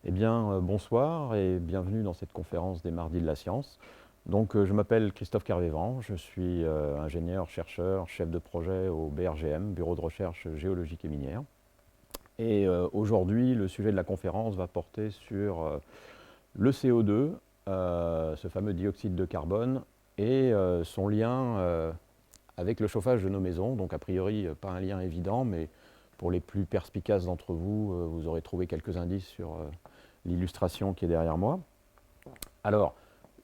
Eh bien, bonsoir et bienvenue dans cette conférence des Mardis de la Science. Donc, je m'appelle Christophe Kervévran, je suis ingénieur, chercheur, chef de projet au BRGM, Bureau de recherche géologique et minière. Et aujourd'hui, le sujet de la conférence va porter sur le CO2, ce fameux dioxyde de carbone, et son lien avec le chauffage de nos maisons. Donc, a priori, pas un lien évident, mais pour les plus perspicaces d'entre vous, vous aurez trouvé quelques indices sur l'illustration qui est derrière moi. Alors,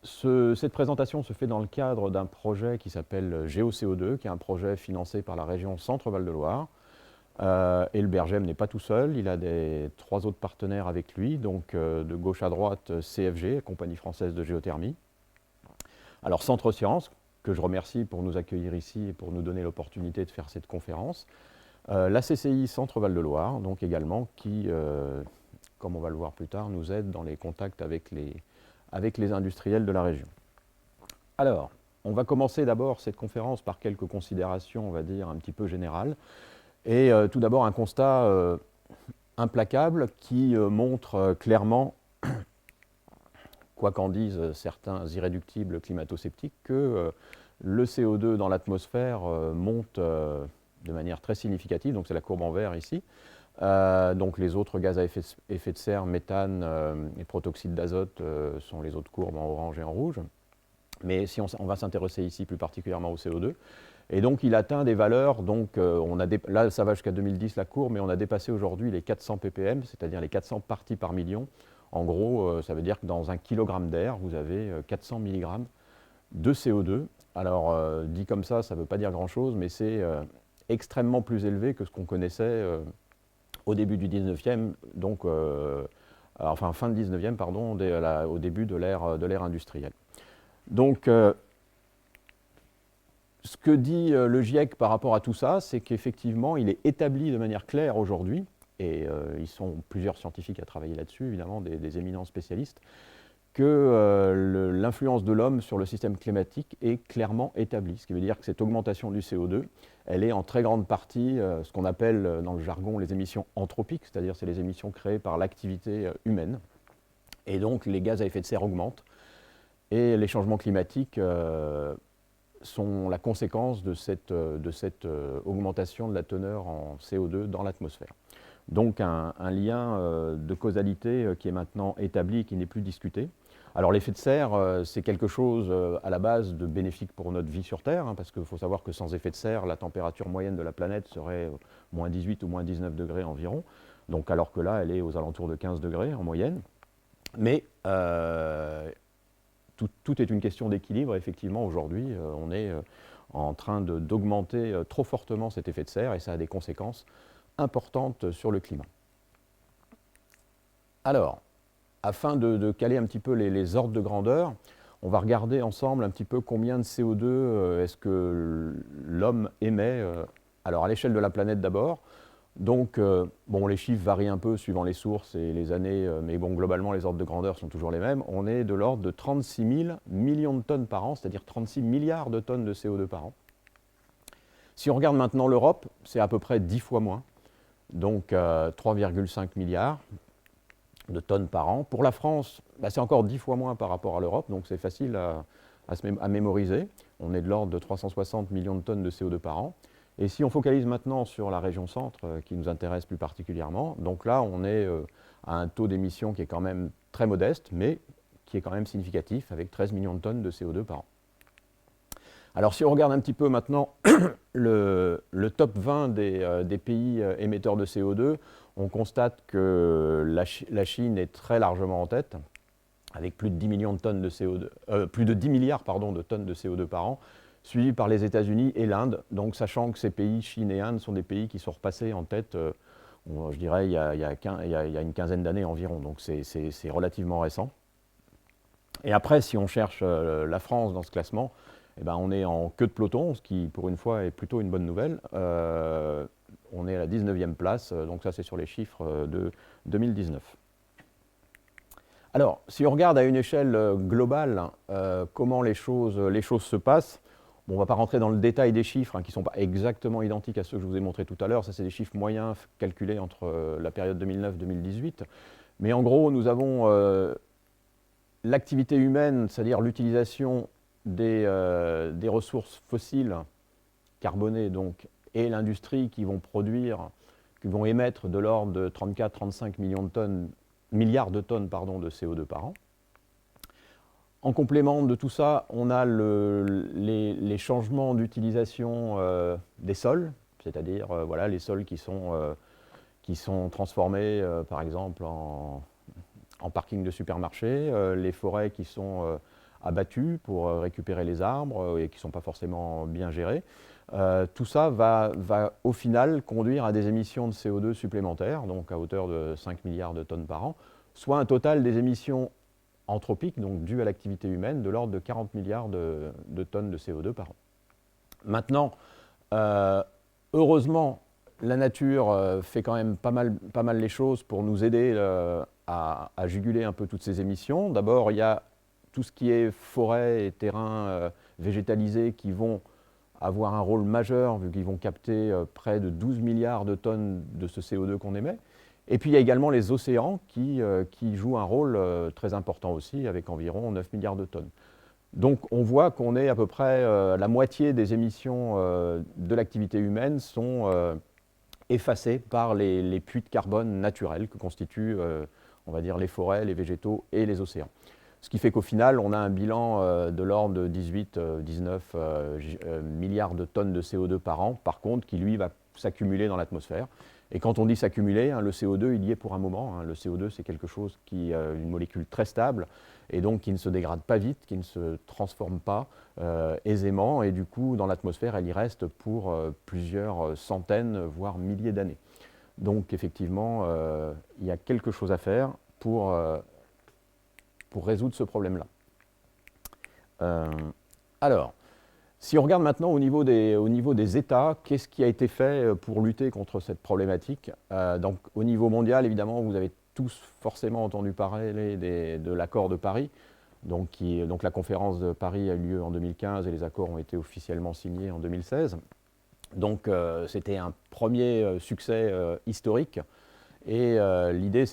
cette présentation se fait dans le cadre d'un projet qui s'appelle GeoCO2, qui est un projet financé par la région Centre-Val de Loire. Et le BRGM n'est pas tout seul, il a trois autres partenaires avec lui, donc de gauche à droite, CFG, Compagnie française de géothermie. Alors Centre Sciences, que je remercie pour nous accueillir ici et pour nous donner l'opportunité de faire cette conférence. La CCI Centre-Val de Loire, donc également, qui, comme on va le voir plus tard, nous aide dans les contacts avec les industriels de la région. Alors, on va commencer d'abord cette conférence par quelques considérations, on va dire, un petit peu générales. Et tout d'abord, un constat implacable qui montre clairement, quoi qu'en disent certains irréductibles climato-sceptiques, que le CO2 dans l'atmosphère monte de manière très significative, donc c'est la courbe en vert ici. Donc les autres gaz à effet de serre, méthane et protoxyde d'azote sont les autres courbes en orange et en rouge. Mais si on va s'intéresser ici plus particulièrement au CO2. Et donc il atteint des valeurs, donc, là ça va jusqu'à 2010 la courbe, mais on a dépassé aujourd'hui les 400 ppm, c'est-à-dire les 400 parties par million. En gros, ça veut dire que dans un kilogramme d'air, vous avez 400 mg de CO2. Alors dit comme ça ne veut pas dire grand-chose, mais c'est extrêmement plus élevé que ce qu'on connaissait au début du 19e, donc, enfin fin de 19e, pardon, au début de l'ère industrielle. Donc, ce que dit le GIEC par rapport à tout ça, c'est qu'effectivement, il est établi de manière claire aujourd'hui, et ils sont plusieurs scientifiques à travailler là-dessus, évidemment, des éminents spécialistes, que l'influence de l'homme sur le système climatique est clairement établie. Ce qui veut dire que cette augmentation du CO2, elle est en très grande partie ce qu'on appelle dans le jargon les émissions anthropiques, c'est-à-dire c'est les émissions créées par l'activité humaine. Et donc les gaz à effet de serre augmentent. Et les changements climatiques sont la conséquence de cette augmentation de la teneur en CO2 dans l'atmosphère. Donc un lien de causalité qui est maintenant établi et qui n'est plus discuté. Alors l'effet de serre, c'est quelque chose à la base de bénéfique pour notre vie sur Terre, parce qu'il faut savoir que sans effet de serre, la température moyenne de la planète serait moins 18 ou moins 19 degrés environ, donc alors que là, elle est aux alentours de 15 degrés en moyenne. Mais tout est une question d'équilibre. Effectivement, aujourd'hui, on est en train d'augmenter trop fortement cet effet de serre et ça a des conséquences importantes sur le climat. Alors, afin de caler un petit peu les ordres de grandeur, on va regarder ensemble un petit peu combien de CO2 est-ce que l'homme émet, alors à l'échelle de la planète d'abord. Donc, bon, les chiffres varient un peu suivant les sources et les années, mais bon, globalement, les ordres de grandeur sont toujours les mêmes. On est de l'ordre de 36 000 millions de tonnes par an, c'est-à-dire 36 milliards de tonnes de CO2 par an. Si on regarde maintenant l'Europe, c'est à peu près 10 fois moins, donc 3,5 milliards de tonnes par an. Pour la France, c'est encore 10 fois moins par rapport à l'Europe, donc c'est facile à mémoriser. On est de l'ordre de 360 millions de tonnes de CO2 par an. Et si on focalise maintenant sur la région centre, qui nous intéresse plus particulièrement, donc là, on est à un taux d'émission qui est quand même très modeste, mais qui est quand même significatif, avec 13 millions de tonnes de CO2 par an. Alors, si on regarde un petit peu maintenant le top 20 des pays émetteurs de CO2, on constate que la Chine est très largement en tête, avec plus de 10 millions de tonnes de CO2, plus de 10 milliards de tonnes de CO2 par an, suivi par les États-Unis et l'Inde. Donc, sachant que ces pays, Chine et Inde, sont des pays qui sont repassés en tête, je dirais, il y a une quinzaine d'années environ. Donc, c'est relativement récent. Et après, si on cherche la France dans ce classement, eh ben, on est en queue de peloton, ce qui, pour une fois, est plutôt une bonne nouvelle. On est à la 19e place, donc ça, c'est sur les chiffres de 2019. Alors, si on regarde à une échelle globale comment les choses se passent, bon, on ne va pas rentrer dans le détail des chiffres qui ne sont pas exactement identiques à ceux que je vous ai montrés tout à l'heure. Ça, c'est des chiffres moyens calculés entre la période 2009-2018. Mais en gros, nous avons l'activité humaine, c'est-à-dire l'utilisation des ressources fossiles carbonées donc, et l'industrie qui vont produire, qui vont émettre de l'ordre de 34-35 milliards de tonnes de CO2 par an. En complément de tout ça, on a les changements d'utilisation des sols, c'est-à-dire voilà, les sols qui sont transformés par exemple en parking de supermarché, les forêts qui sont abattues pour récupérer les arbres et qui ne sont pas forcément bien gérées. Tout ça va au final conduire à des émissions de CO2 supplémentaires, donc à hauteur de 5 milliards de tonnes par an, soit un total des émissions anthropiques, donc dues à l'activité humaine, de l'ordre de 40 milliards de tonnes de CO2 par an. Maintenant, heureusement, la nature fait quand même pas mal les choses pour nous aider à juguler un peu toutes ces émissions. D'abord, il y a tout ce qui est forêt et terrains végétalisés qui vont avoir un rôle majeur, vu qu'ils vont capter près de 12 milliards de tonnes de ce CO2 qu'on émet. Et puis il y a également les océans qui jouent un rôle très important aussi, avec environ 9 milliards de tonnes. Donc on voit qu'on est à peu près la moitié des émissions de l'activité humaine sont effacées par les puits de carbone naturels que constituent, on va dire, les forêts, les végétaux et les océans. Ce qui fait qu'au final, on a un bilan de l'ordre de 18-19 milliards de tonnes de CO2 par an, par contre, qui lui va s'accumuler dans l'atmosphère. Et quand on dit s'accumuler, le CO2, il y est pour un moment. Le CO2, c'est quelque chose qui est une molécule très stable et donc qui ne se dégrade pas vite, qui ne se transforme pas aisément. Et du coup, dans l'atmosphère, elle y reste pour plusieurs centaines, voire milliers d'années. Donc effectivement, il y a quelque chose à faire pour résoudre ce problème-là. Alors, si on regarde maintenant au niveau des États, qu'est-ce qui a été fait pour lutter contre cette problématique? Donc, au niveau mondial, évidemment, vous avez tous forcément entendu parler de l'accord de Paris. Donc la conférence de Paris a eu lieu en 2015 et les accords ont été officiellement signés en 2016. Donc, c'était un premier succès historique. Et l'idée,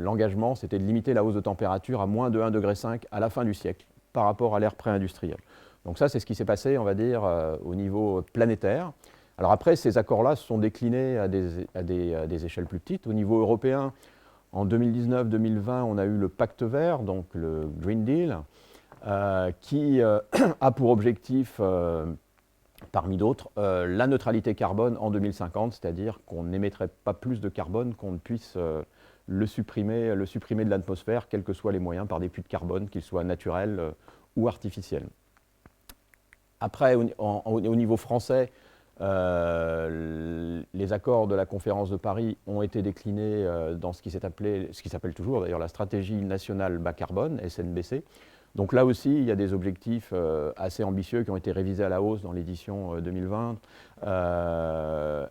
l'engagement, c'était de limiter la hausse de température à moins de 1,5 degré à la fin du siècle par rapport à l'ère pré-industrielle. Donc ça, c'est ce qui s'est passé, on va dire, au niveau planétaire. Alors après, ces accords-là se sont déclinés à des échelles plus petites. Au niveau européen, en 2019-2020, on a eu le Pacte vert, donc le Green Deal, qui a pour objectif, parmi d'autres, la neutralité carbone en 2050, c'est-à-dire qu'on n'émettrait pas plus de carbone qu'on ne puisse le supprimer de l'atmosphère, quels que soient les moyens, par des puits de carbone, qu'ils soient naturels ou artificiels. Après, au niveau français, les accords de la conférence de Paris ont été déclinés dans ce qui s'appelle toujours d'ailleurs la stratégie nationale bas carbone, SNBC. Donc là aussi, il y a des objectifs assez ambitieux qui ont été révisés à la hausse dans l'édition 2020,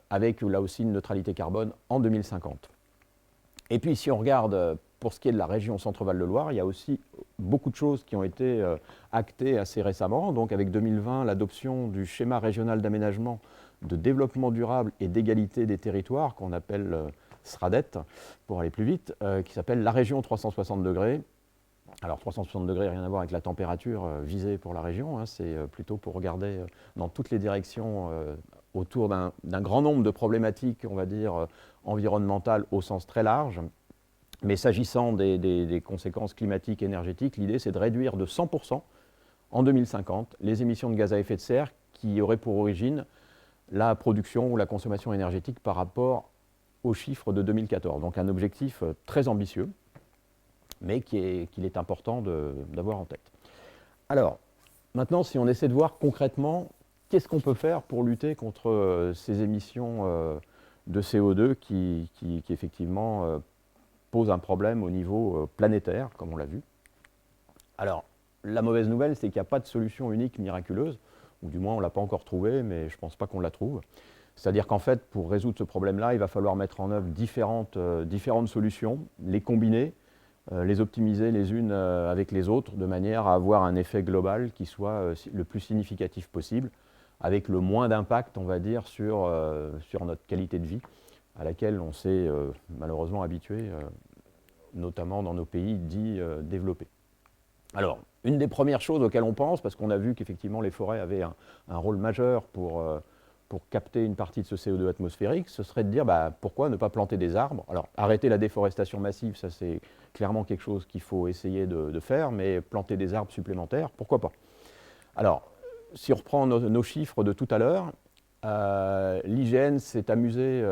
avec là aussi une neutralité carbone en 2050. Et puis si on regarde pour ce qui est de la région Centre-Val de Loire, il y a aussi beaucoup de choses qui ont été actées assez récemment. Donc avec 2020, l'adoption du schéma régional d'aménagement, de développement durable et d'égalité des territoires, qu'on appelle SRADET, pour aller plus vite, qui s'appelle la région 360 degrés. Alors 360 degrés, rien à voir avec la température visée pour la région, c'est plutôt pour regarder dans toutes les directions autour d'un grand nombre de problématiques, on va dire, environnementales au sens très large. Mais s'agissant des conséquences climatiques et énergétiques, l'idée c'est de réduire de 100% en 2050 les émissions de gaz à effet de serre qui auraient pour origine la production ou la consommation énergétique par rapport aux chiffres de 2014. Donc un objectif très ambitieux, mais qu'il est important d'avoir en tête. Alors, maintenant, si on essaie de voir concrètement qu'est-ce qu'on peut faire pour lutter contre ces émissions de CO2 qui effectivement posent un problème au niveau planétaire, comme on l'a vu. Alors, la mauvaise nouvelle, c'est qu'il n'y a pas de solution unique miraculeuse, ou du moins on ne l'a pas encore trouvée, mais je ne pense pas qu'on la trouve. C'est-à-dire qu'en fait, pour résoudre ce problème-là, il va falloir mettre en œuvre différentes solutions, les combiner, les optimiser les unes avec les autres, de manière à avoir un effet global qui soit le plus significatif possible, avec le moins d'impact, on va dire, sur notre qualité de vie, à laquelle on s'est malheureusement habitué notamment dans nos pays dits développés. Alors, une des premières choses auxquelles on pense, parce qu'on a vu qu'effectivement les forêts avaient un rôle majeur pour capter une partie de ce CO2 atmosphérique, ce serait de dire pourquoi ne pas planter des arbres. Alors, arrêter la déforestation massive, ça c'est clairement quelque chose qu'il faut essayer de faire, mais planter des arbres supplémentaires, pourquoi pas? Alors, si on reprend nos chiffres de tout à l'heure, l'IGN s'est amusé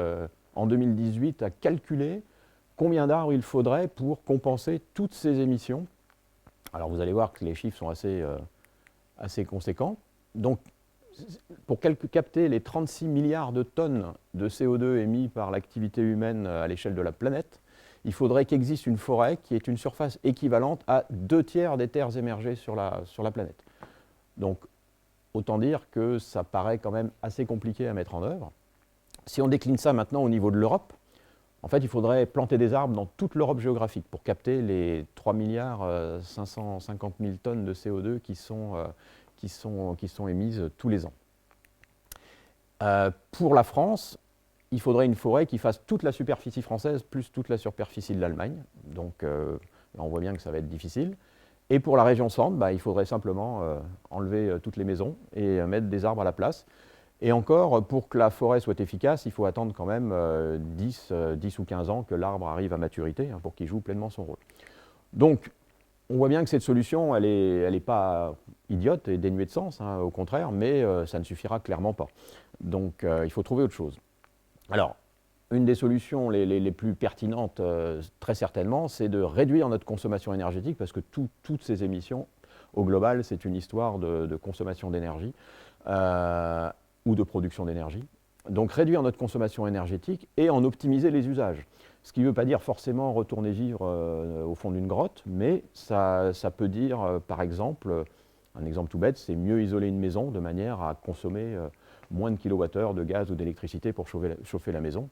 en 2018 à calculer combien d'arbres il faudrait pour compenser toutes ces émissions. Alors vous allez voir que les chiffres sont assez conséquents. Donc, pour capter les 36 milliards de tonnes de CO2 émis par l'activité humaine à l'échelle de la planète, il faudrait qu'existe une forêt qui ait une surface équivalente à 2/3 des terres émergées sur la planète. Donc, autant dire que ça paraît quand même assez compliqué à mettre en œuvre. Si on décline ça maintenant au niveau de l'Europe, en fait, il faudrait planter des arbres dans toute l'Europe géographique pour capter les 3 milliards 550 000 tonnes de CO2 qui sont émises tous les ans. Pour la France, il faudrait une forêt qui fasse toute la superficie française plus toute la superficie de l'Allemagne. Donc, là, on voit bien que ça va être difficile. Et pour la région centre, il faudrait simplement enlever toutes les maisons et mettre des arbres à la place. Et encore, pour que la forêt soit efficace, il faut attendre quand même 10 ou 15 ans que l'arbre arrive à maturité pour qu'il joue pleinement son rôle. Donc, on voit bien que cette solution, elle n'est pas idiote et dénuée de sens, au contraire, mais ça ne suffira clairement pas. Donc, il faut trouver autre chose. Alors, une des solutions les plus pertinentes, très certainement, c'est de réduire notre consommation énergétique, parce que toutes ces émissions, au global, c'est une histoire de consommation d'énergie ou de production d'énergie. Donc réduire notre consommation énergétique et en optimiser les usages. Ce qui ne veut pas dire forcément retourner vivre au fond d'une grotte, mais ça peut dire, par exemple, un exemple tout bête, c'est mieux isoler une maison de manière à consommer moins de kilowattheures de gaz ou d'électricité pour chauffer la maison.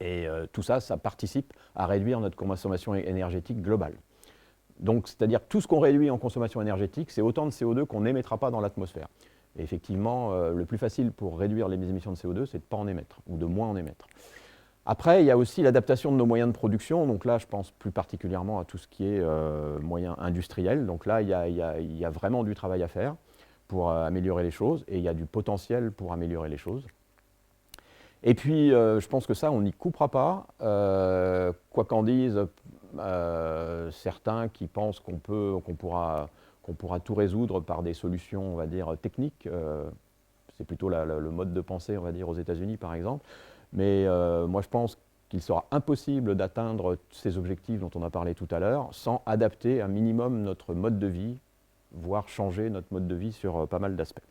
Et tout ça, ça participe à réduire notre consommation énergétique globale. Donc, c'est-à-dire tout ce qu'on réduit en consommation énergétique, c'est autant de CO2 qu'on n'émettra pas dans l'atmosphère. Et effectivement, le plus facile pour réduire les émissions de CO2, c'est de ne pas en émettre, ou de moins en émettre. Après, il y a aussi l'adaptation de nos moyens de production. Donc là, je pense plus particulièrement à tout ce qui est moyens industriels. Donc là, il y a vraiment du travail à faire pour améliorer les choses, et il y a du potentiel pour améliorer les choses. Et puis, je pense que ça, on n'y coupera pas, quoi qu'en disent certains qui pensent qu'on pourra tout résoudre par des solutions, on va dire, techniques. C'est plutôt le mode de pensée, on va dire, aux États-Unis, par exemple. Mais moi, je pense qu'il sera impossible d'atteindre ces objectifs dont on a parlé tout à l'heure sans adapter un minimum notre mode de vie, voire changer notre mode de vie sur pas mal d'aspects.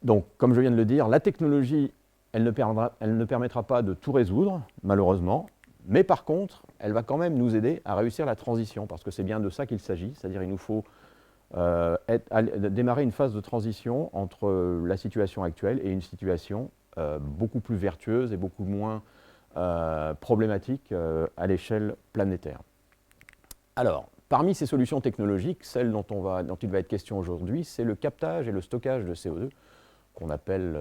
Donc, comme je viens de le dire, la technologie, elle ne permettra pas de tout résoudre, malheureusement, mais par contre, elle va quand même nous aider à réussir la transition, parce que c'est bien de ça qu'il s'agit, c'est-à-dire qu'il nous faut démarrer une phase de transition entre la situation actuelle et une situation beaucoup plus vertueuse et beaucoup moins problématique à l'échelle planétaire. Alors, parmi ces solutions technologiques, celle dont il va être question aujourd'hui, c'est le captage et le stockage de CO2, qu'on appelle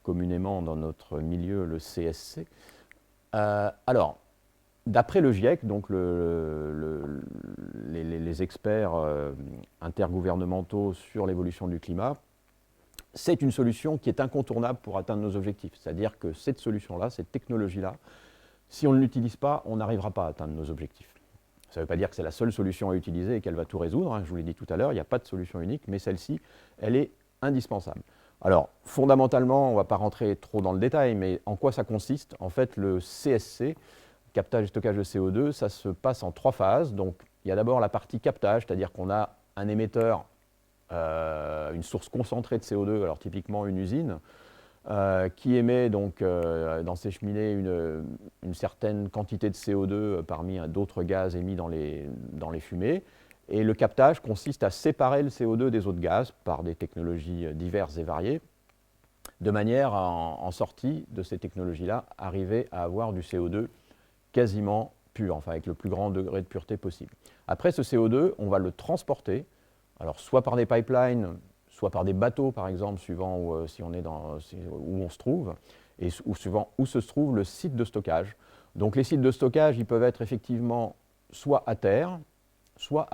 communément dans notre milieu le CSC. Alors, d'après le GIEC, donc les experts intergouvernementaux sur l'évolution du climat, c'est une solution qui est incontournable pour atteindre nos objectifs. C'est-à-dire que cette solution-là, cette technologie-là, si on ne l'utilise pas, on n'arrivera pas à atteindre nos objectifs. Ça ne veut pas dire que c'est la seule solution à utiliser et qu'elle va tout résoudre. Je vous l'ai dit tout à l'heure, il n'y a pas de solution unique, mais celle-ci, elle est indispensable. Alors, fondamentalement, on ne va pas rentrer trop dans le détail, mais en quoi ça consiste? En fait, le CSC, captage et stockage de CO2, ça se passe en 3 phases. Donc, il y a d'abord la partie captage, c'est-à-dire qu'on a un émetteur, une source concentrée de CO2, alors typiquement une usine, qui émet donc dans ses cheminées une certaine quantité de CO2 parmi d'autres gaz émis dans les fumées. Et le captage consiste à séparer le CO2 des autres gaz par des technologies diverses et variées, de manière à, en sortie de ces technologies-là, arriver à avoir du CO2 quasiment pur, enfin avec le plus grand degré de pureté possible. Après ce CO2, on va le transporter, alors soit par des pipelines, soit par des bateaux par exemple, suivant où on se trouve, ou suivant où se trouve le site de stockage. Donc les sites de stockage, ils peuvent être effectivement soit à terre, soit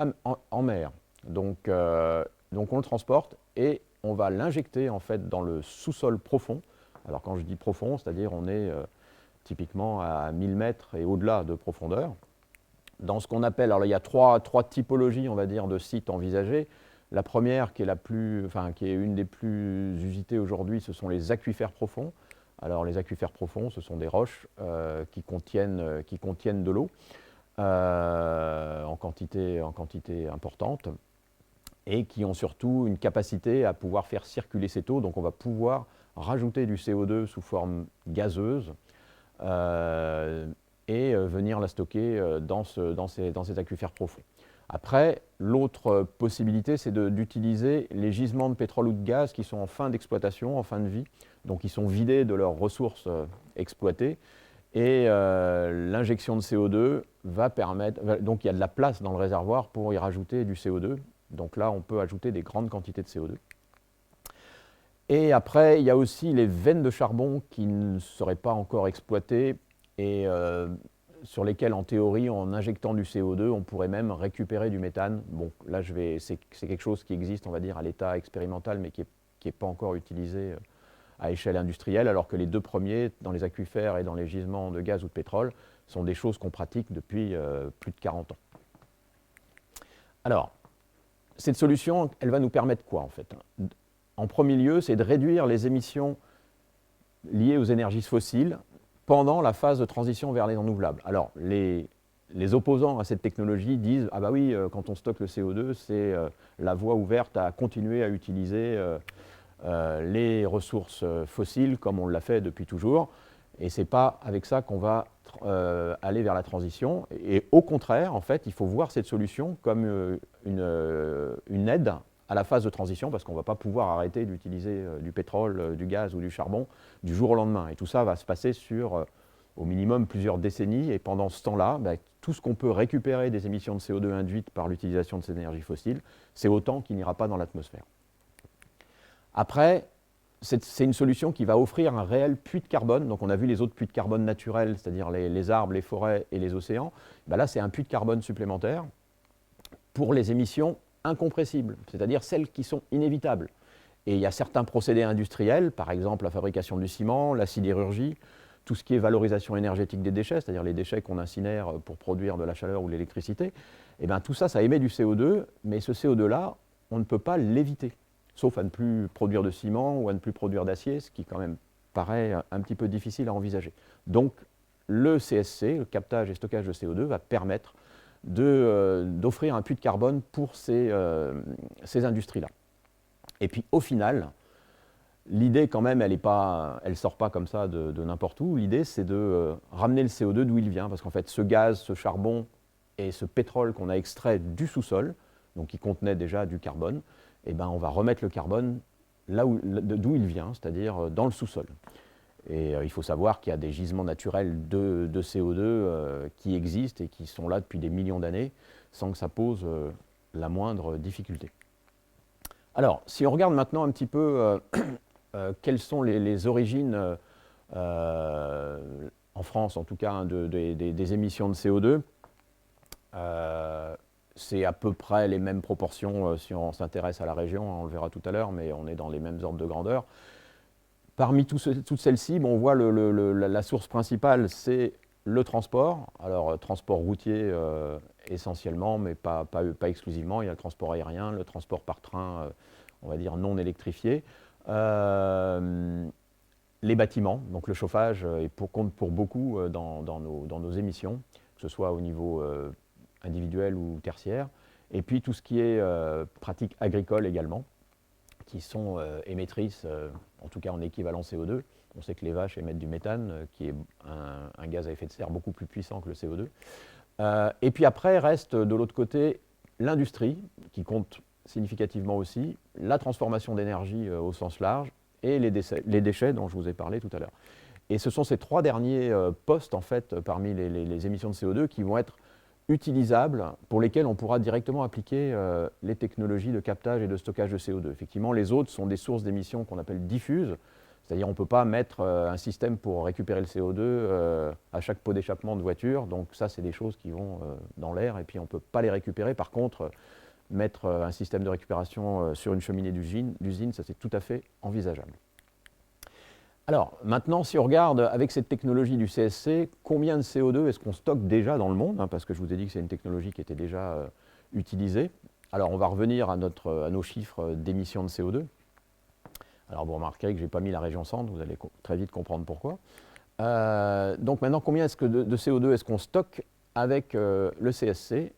en mer. Donc on le transporte et on va l'injecter en fait dans le sous-sol profond. Alors quand je dis profond, c'est-à-dire on est typiquement à 1000 mètres et au-delà de profondeur. Dans ce qu'on appelle, alors il y a trois typologies, on va dire, de sites envisagés. La première, qui est une des plus usitées aujourd'hui, ce sont les aquifères profonds. Alors les aquifères profonds, ce sont des roches qui contiennent de l'eau en quantité importante et qui ont surtout une capacité à pouvoir faire circuler cette eau. Donc on va pouvoir rajouter du CO2 sous forme gazeuse et venir la stocker dans ces aquifères profonds. Après, l'autre possibilité, c'est d'utiliser les gisements de pétrole ou de gaz qui sont en fin d'exploitation, en fin de vie, donc ils sont vidés de leurs ressources exploitées, et l'injection de CO2 va permettre, donc il y a de la place dans le réservoir pour y rajouter du CO2, donc là on peut ajouter des grandes quantités de CO2. Et après, il y a aussi les veines de charbon qui ne seraient pas encore exploitées et sur lesquelles, en théorie, en injectant du CO2, on pourrait même récupérer du méthane. Bon, là, c'est quelque chose qui existe, on va dire, à l'état expérimental, mais qui n'est pas encore utilisé à échelle industrielle, alors que les deux premiers, dans les aquifères et dans les gisements de gaz ou de pétrole, sont des choses qu'on pratique depuis plus de 40 ans. Alors, cette solution, elle va nous permettre quoi, en fait? En premier lieu, c'est de réduire les émissions liées aux énergies fossiles pendant la phase de transition vers les renouvelables. Alors, les opposants à cette technologie disent « Ah bah oui, quand on stocke le CO2, c'est la voie ouverte à continuer à utiliser les ressources fossiles comme on l'a fait depuis toujours. Et ce n'est pas avec ça qu'on va aller vers la transition. Et au contraire, en fait, il faut voir cette solution comme une aide à la phase de transition, parce qu'on ne va pas pouvoir arrêter d'utiliser du pétrole, du gaz ou du charbon du jour au lendemain. Et tout ça va se passer sur au minimum plusieurs décennies. Et pendant ce temps-là, tout ce qu'on peut récupérer des émissions de CO2 induites par l'utilisation de ces énergies fossiles, c'est autant qui n'ira pas dans l'atmosphère. Après, c'est une solution qui va offrir un réel puits de carbone. Donc on a vu les autres puits de carbone naturels, c'est-à-dire les arbres, les forêts et les océans. Là, c'est un puits de carbone supplémentaire pour les émissions incompressibles, c'est-à-dire celles qui sont inévitables. Et il y a certains procédés industriels, par exemple la fabrication du ciment, la sidérurgie, tout ce qui est valorisation énergétique des déchets, c'est-à-dire les déchets qu'on incinère pour produire de la chaleur ou de l'électricité, et bien tout ça, ça émet du CO2, mais ce CO2-là, on ne peut pas l'éviter, sauf à ne plus produire de ciment ou à ne plus produire d'acier, ce qui quand même paraît un petit peu difficile à envisager. Donc le CSC, le captage et stockage de CO2, va permettre d'offrir un puits de carbone pour ces industries-là. Et puis au final, l'idée quand même, elle ne sort pas comme ça de n'importe où. L'idée, c'est de ramener le CO2 d'où il vient, parce qu'en fait, ce gaz, ce charbon et ce pétrole qu'on a extrait du sous-sol, donc qui contenait déjà du carbone, eh ben, on va remettre le carbone là d'où il vient, c'est-à-dire dans le sous-sol. Et il faut savoir qu'il y a des gisements naturels de CO2 qui existent et qui sont là depuis des millions d'années, sans que ça pose la moindre difficulté. Alors, si on regarde maintenant un petit peu quelles sont les origines, en France en tout cas, hein, des émissions de CO2, c'est à peu près les mêmes proportions si on s'intéresse à la région, hein, on le verra tout à l'heure, mais on est dans les mêmes ordres de grandeur. Parmi toutes celles-ci, on voit la source principale, c'est le transport. Alors, transport routier essentiellement, mais pas exclusivement. Il y a le transport aérien, le transport par train, on va dire non électrifié. Les bâtiments, donc le chauffage compte pour beaucoup dans nos émissions, que ce soit au niveau individuel ou tertiaire. Et puis tout ce qui est pratique agricole également, qui sont émettrices, en tout cas en équivalent CO2. On sait que les vaches émettent du méthane, qui est un gaz à effet de serre beaucoup plus puissant que le CO2. Et puis après, reste de l'autre côté l'industrie, qui compte significativement aussi, la transformation d'énergie au sens large, et les déchets dont je vous ai parlé tout à l'heure. Et ce sont ces trois derniers postes, en fait, parmi les émissions de CO2, qui vont être utilisables, pour lesquels on pourra directement appliquer les technologies de captage et de stockage de CO2. Effectivement, les autres sont des sources d'émissions qu'on appelle diffuses, C'est-à-dire on ne peut pas mettre un système pour récupérer le CO2 à chaque pot d'échappement de voiture. Donc ça, c'est des choses qui vont dans l'air et puis on ne peut pas les récupérer. Par contre, mettre un système de récupération sur une cheminée d'usine, ça c'est tout à fait envisageable. Alors maintenant, si on regarde avec cette technologie du CSC, combien de CO2 est-ce qu'on stocke déjà dans le monde, hein, parce que je vous ai dit que c'est une technologie qui était déjà utilisée. Alors on va revenir à nos chiffres d'émissions de CO2. Alors vous remarquerez que je n'ai pas mis la région centre, vous allez très vite comprendre pourquoi. Donc maintenant, combien de CO2 est-ce qu'on stocke avec le CSC?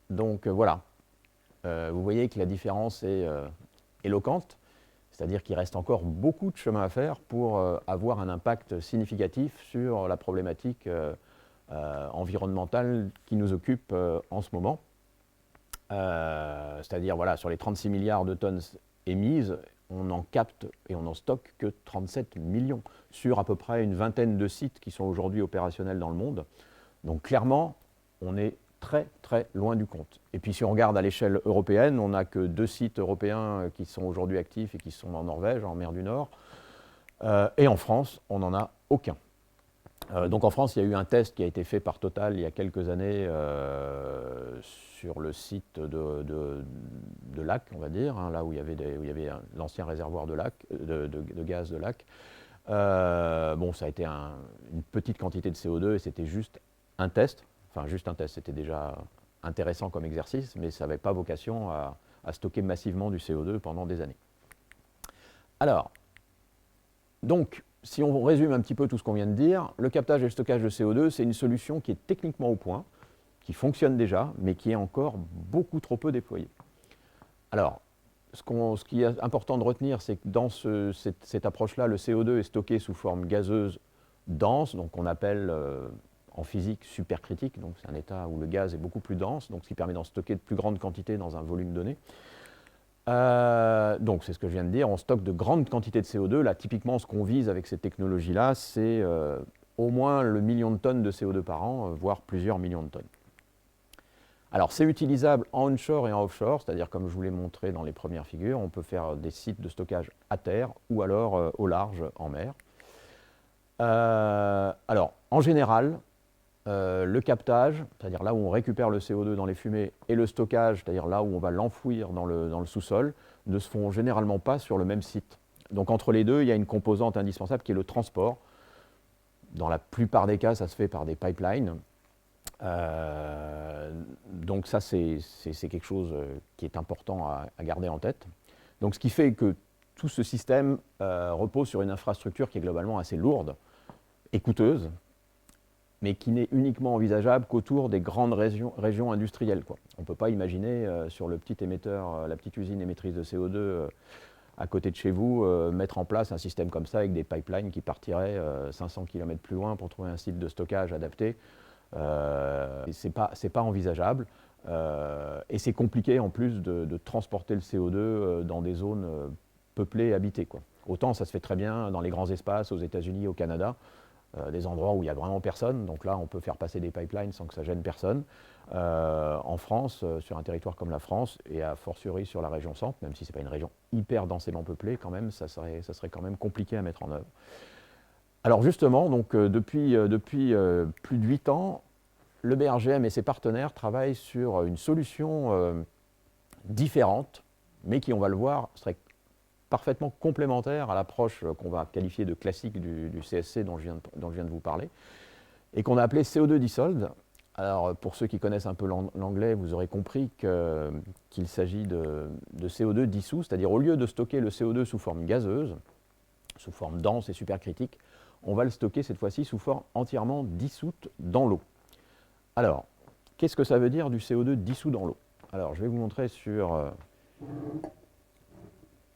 Donc voilà, vous voyez que la différence est éloquente, c'est-à-dire qu'il reste encore beaucoup de chemin à faire pour avoir un impact significatif sur la problématique environnementale qui nous occupe en ce moment. C'est-à-dire, voilà, sur les 36 milliards de tonnes émises, on en capte et on en stocke que 37 millions sur à peu près une vingtaine de sites qui sont aujourd'hui opérationnels dans le monde. Donc clairement, on est très très loin du compte. Et puis si on regarde à l'échelle européenne, on n'a que 2 sites européens qui sont aujourd'hui actifs et qui sont en Norvège, en mer du Nord. Et en France, on n'en a aucun. Donc en France, il y a eu un test qui a été fait par Total il y a quelques années sur le site de Lac, on va dire, hein, là où il y avait l'ancien réservoir de gaz de Lac. Bon, ça a été une petite quantité de CO2 et c'était juste un test. Enfin, juste un test, c'était déjà intéressant comme exercice, mais ça n'avait pas vocation à stocker massivement du CO2 pendant des années. Alors, donc, si on résume un petit peu tout ce qu'on vient de dire, le captage et le stockage de CO2, c'est une solution qui est techniquement au point, qui fonctionne déjà, mais qui est encore beaucoup trop peu déployée. Alors, ce qui est important de retenir, c'est que dans cette approche-là, le CO2 est stocké sous forme gazeuse dense, donc on appelle en physique supercritique, donc c'est un état où le gaz est beaucoup plus dense, donc ce qui permet d'en stocker de plus grandes quantités dans un volume donné. Donc c'est ce que je viens de dire, on stocke de grandes quantités de CO2. Là, typiquement, ce qu'on vise avec cette technologie-là, c'est au moins le million de tonnes de CO2 par an, voire plusieurs millions de tonnes. Alors c'est utilisable en onshore et en offshore, c'est-à-dire comme je vous l'ai montré dans les premières figures, on peut faire des sites de stockage à terre ou alors au large en mer. Alors en général, le captage, c'est-à-dire là où on récupère le CO2 dans les fumées, et le stockage, c'est-à-dire là où on va l'enfouir dans le sous-sol, ne se font généralement pas sur le même site. Donc entre les deux, il y a une composante indispensable qui est le transport. Dans la plupart des cas, ça se fait par des pipelines. Donc ça, c'est quelque chose qui est important à garder en tête. Donc ce qui fait que tout ce système repose sur une infrastructure qui est globalement assez lourde et coûteuse, mais qui n'est uniquement envisageable qu'autour des grandes régions industrielles, quoi. On ne peut pas imaginer sur le petit émetteur, la petite usine émettrice de CO2 à côté de chez vous, mettre en place un système comme ça avec des pipelines qui partiraient 500 km plus loin pour trouver un site de stockage adapté. C'est pas envisageable. Et c'est compliqué en plus de transporter le CO2 dans des zones peuplées et habitées, quoi. Autant ça se fait très bien dans les grands espaces, aux États-Unis, au Canada, des endroits où il n'y a vraiment personne, donc là on peut faire passer des pipelines sans que ça gêne personne. En France, sur un territoire comme la France, et a fortiori sur la région centre, même si ce n'est pas une région hyper densément peuplée, quand même, ça serait quand même compliqué à mettre en œuvre. Alors justement, donc, depuis plus de 8 ans, le BRGM et ses partenaires travaillent sur une solution différente, mais qui, on va le voir, serait parfaitement complémentaire à l'approche qu'on va qualifier de classique du CSC dont je viens de vous parler, et qu'on a appelé CO2 dissolved. Alors pour ceux qui connaissent un peu l'anglais, vous aurez compris qu'il s'agit de CO2 dissous, c'est-à-dire au lieu de stocker le CO2 sous forme gazeuse, sous forme dense et supercritique, on va le stocker cette fois-ci sous forme entièrement dissoute dans l'eau. Alors, qu'est-ce que ça veut dire du CO2 dissous dans l'eau? Alors je vais vous montrer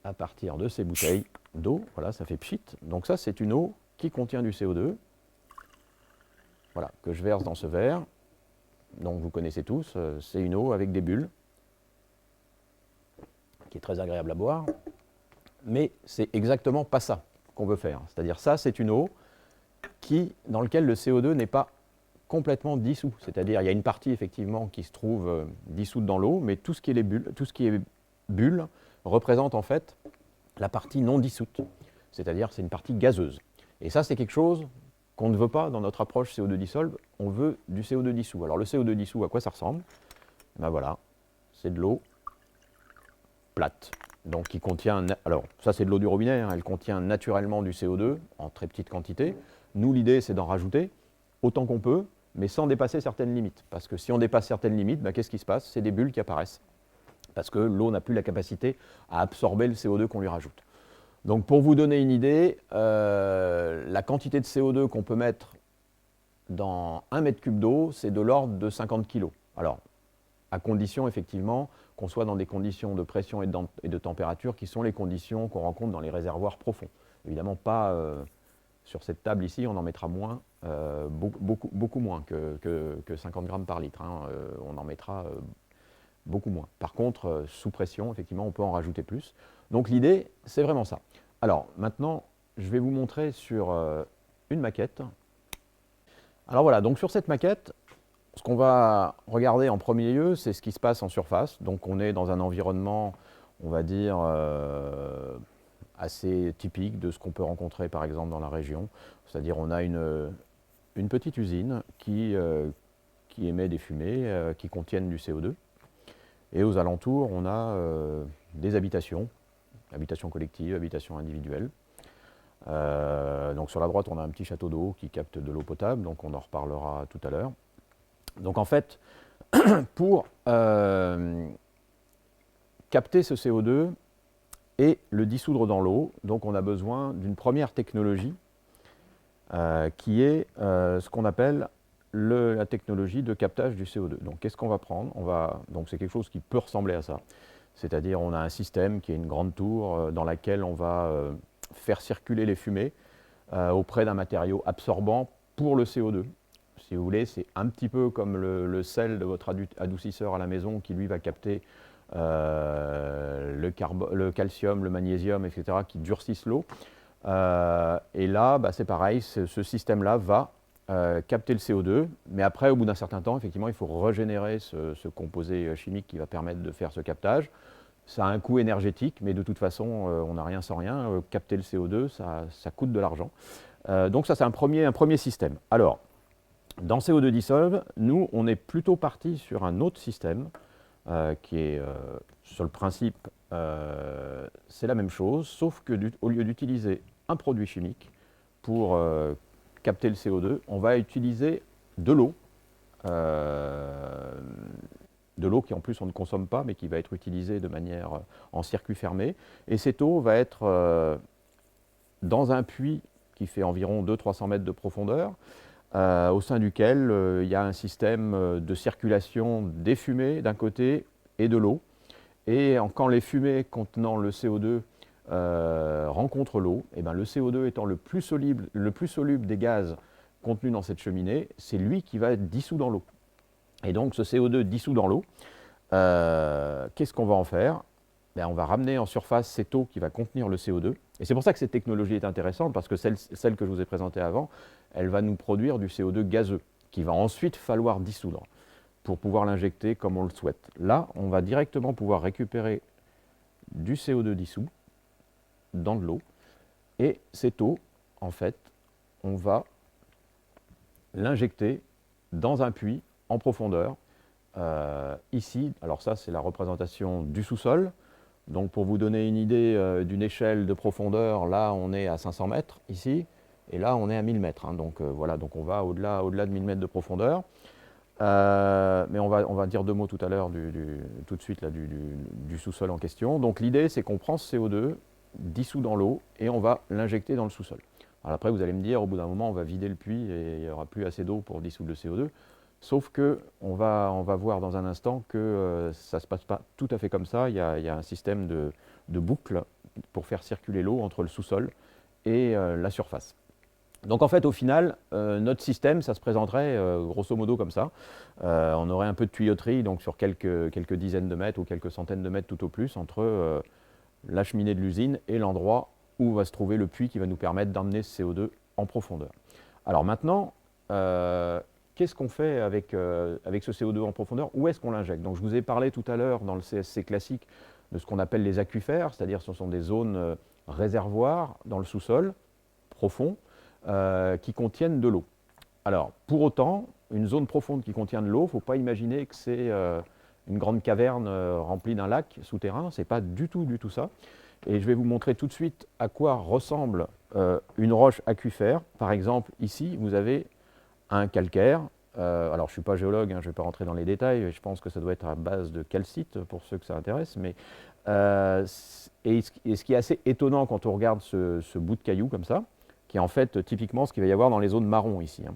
à partir de ces bouteilles d'eau, voilà, ça fait pchit. Donc ça, c'est une eau qui contient du CO2, voilà, que je verse dans ce verre. Donc vous connaissez tous, c'est une eau avec des bulles, qui est très agréable à boire. Mais c'est exactement pas ça qu'on veut faire. C'est-à-dire ça, c'est une eau dans laquelle le CO2 n'est pas complètement dissous. C'est-à-dire il y a une partie effectivement qui se trouve dissoute dans l'eau, mais tout ce qui est bulles représente en fait la partie non dissoute. c'est-à-dire c'est une partie gazeuse. Et ça, c'est quelque chose qu'on ne veut pas dans notre approche CO2 dissolve, on veut du CO2 dissous. Alors le CO2 dissous, à quoi ça ressemble? Ben voilà, c'est de l'eau plate. Donc qui contient, alors ça c'est de l'eau du robinet, hein, elle contient naturellement du CO2 en très petite quantité. Nous l'idée c'est d'en rajouter autant qu'on peut, mais sans dépasser certaines limites. Parce que si on dépasse certaines limites, ben, qu'est-ce qui se passe? C'est des bulles qui apparaissent. Parce que l'eau n'a plus la capacité à absorber le CO2 qu'on lui rajoute. Donc pour vous donner une idée, la quantité de CO2 qu'on peut mettre dans 1 mètre cube d'eau, c'est de l'ordre de 50 kg. Alors, à condition effectivement qu'on soit dans des conditions de pression et de température qui sont les conditions qu'on rencontre dans les réservoirs profonds. Évidemment pas sur cette table ici, on en mettra moins, beaucoup moins que 50 grammes par litre. Hein. On en mettra beaucoup moins. Par contre, sous pression, effectivement, on peut en rajouter plus. Donc l'idée, c'est vraiment ça. Alors maintenant, je vais vous montrer sur une maquette. Alors voilà, donc sur cette maquette, ce qu'on va regarder en premier lieu, c'est ce qui se passe en surface. Donc on est dans un environnement, on va dire, assez typique de ce qu'on peut rencontrer par exemple dans la région. C'est-à-dire on a une petite usine qui émet des fumées qui contiennent du CO2. Et aux alentours, on a des habitations collectives, habitations individuelles. Donc sur la droite, on a un petit château d'eau qui capte de l'eau potable, donc on en reparlera tout à l'heure. Donc en fait, pour capter ce CO2 et le dissoudre dans l'eau, donc on a besoin d'une première technologie qui est ce qu'on appelle la technologie de captage du CO2. Donc qu'est-ce qu'on va prendre? Donc c'est quelque chose qui peut ressembler à ça. C'est-à-dire on a un système qui est une grande tour dans laquelle on va faire circuler les fumées auprès d'un matériau absorbant pour le CO2. Si vous voulez, c'est un petit peu comme le sel de votre adoucisseur à la maison qui lui va capter le calcium, le magnésium, etc., qui durcissent l'eau. Et là, bah, c'est pareil, ce système-là va capter le CO2, mais après, au bout d'un certain temps, effectivement, il faut régénérer ce composé chimique qui va permettre de faire ce captage. Ça a un coût énergétique, mais de toute façon, on n'a rien sans rien. Capter le CO2, ça coûte de l'argent. Donc ça, c'est un premier système. Alors, dans CO2 Dissolve, nous, on est plutôt parti sur un autre système qui est, sur le principe, c'est la même chose, sauf que au lieu d'utiliser un produit chimique pour capter le CO2, on va utiliser de l'eau qui en plus on ne consomme pas, mais qui va être utilisée de manière en circuit fermé. Et cette eau va être dans un puits qui fait environ 200-300 mètres de profondeur, au sein duquel il y a un système de circulation des fumées d'un côté et de l'eau. Et quand les fumées contenant le CO2 rencontrent l'eau, et ben le CO2 étant le plus soluble des gaz contenus dans cette cheminée, c'est lui qui va être dissous dans l'eau. Et donc ce CO2 dissous dans l'eau, qu'est-ce qu'on va en faire? Ben, on va ramener en surface cette eau qui va contenir le CO2. Et c'est pour ça que cette technologie est intéressante, parce que celle que je vous ai présentée avant, elle va nous produire du CO2 gazeux, qui va ensuite falloir dissoudre pour pouvoir l'injecter comme on le souhaite. Là, on va directement pouvoir récupérer du CO2 dissous dans de l'eau. Et cette eau, en fait, on va l'injecter dans un puits en profondeur. Ici, alors ça, c'est la représentation du sous-sol. Donc pour vous donner une idée d'une échelle de profondeur, là on est à 500 mètres ici, et là on est à 1000 mètres. Hein. Donc voilà, donc on va au-delà de 1000 mètres de profondeur. Mais on va dire deux mots tout à l'heure tout de suite là, du sous-sol en question. Donc l'idée c'est qu'on prend ce CO2 dissous dans l'eau et on va l'injecter dans le sous-sol. Alors après vous allez me dire, au bout d'un moment on va vider le puits et il n'y aura plus assez d'eau pour dissoudre le CO2. Sauf qu'on va voir dans un instant que ça ne se passe pas tout à fait comme ça. Il y a un système de boucle pour faire circuler l'eau entre le sous-sol et la surface. Donc en fait, au final, notre système, ça se présenterait grosso modo comme ça. On aurait un peu de tuyauterie, donc sur quelques dizaines de mètres ou quelques centaines de mètres tout au plus, entre la cheminée de l'usine et l'endroit où va se trouver le puits qui va nous permettre d'emmener ce CO2 en profondeur. Alors maintenant, qu'est-ce qu'on fait avec ce CO2 en profondeur? Où est-ce qu'on l'injecte? Donc je vous ai parlé tout à l'heure dans le CSC classique de ce qu'on appelle les aquifères, c'est-à-dire ce sont des zones réservoirs dans le sous-sol profond qui contiennent de l'eau. Alors, pour autant, une zone profonde qui contient de l'eau, il ne faut pas imaginer que c'est une grande caverne remplie d'un lac souterrain, ce n'est pas du tout ça. Et je vais vous montrer tout de suite à quoi ressemble une roche aquifère. Par exemple, ici, vous avez un calcaire. Alors, je ne suis pas géologue, hein, je ne vais pas rentrer dans les détails, je pense que ça doit être à base de calcite pour ceux que ça intéresse. Mais, et ce qui est assez étonnant quand on regarde ce bout de caillou comme ça, qui est en fait typiquement ce qu'il va y avoir dans les zones marron ici. Hein.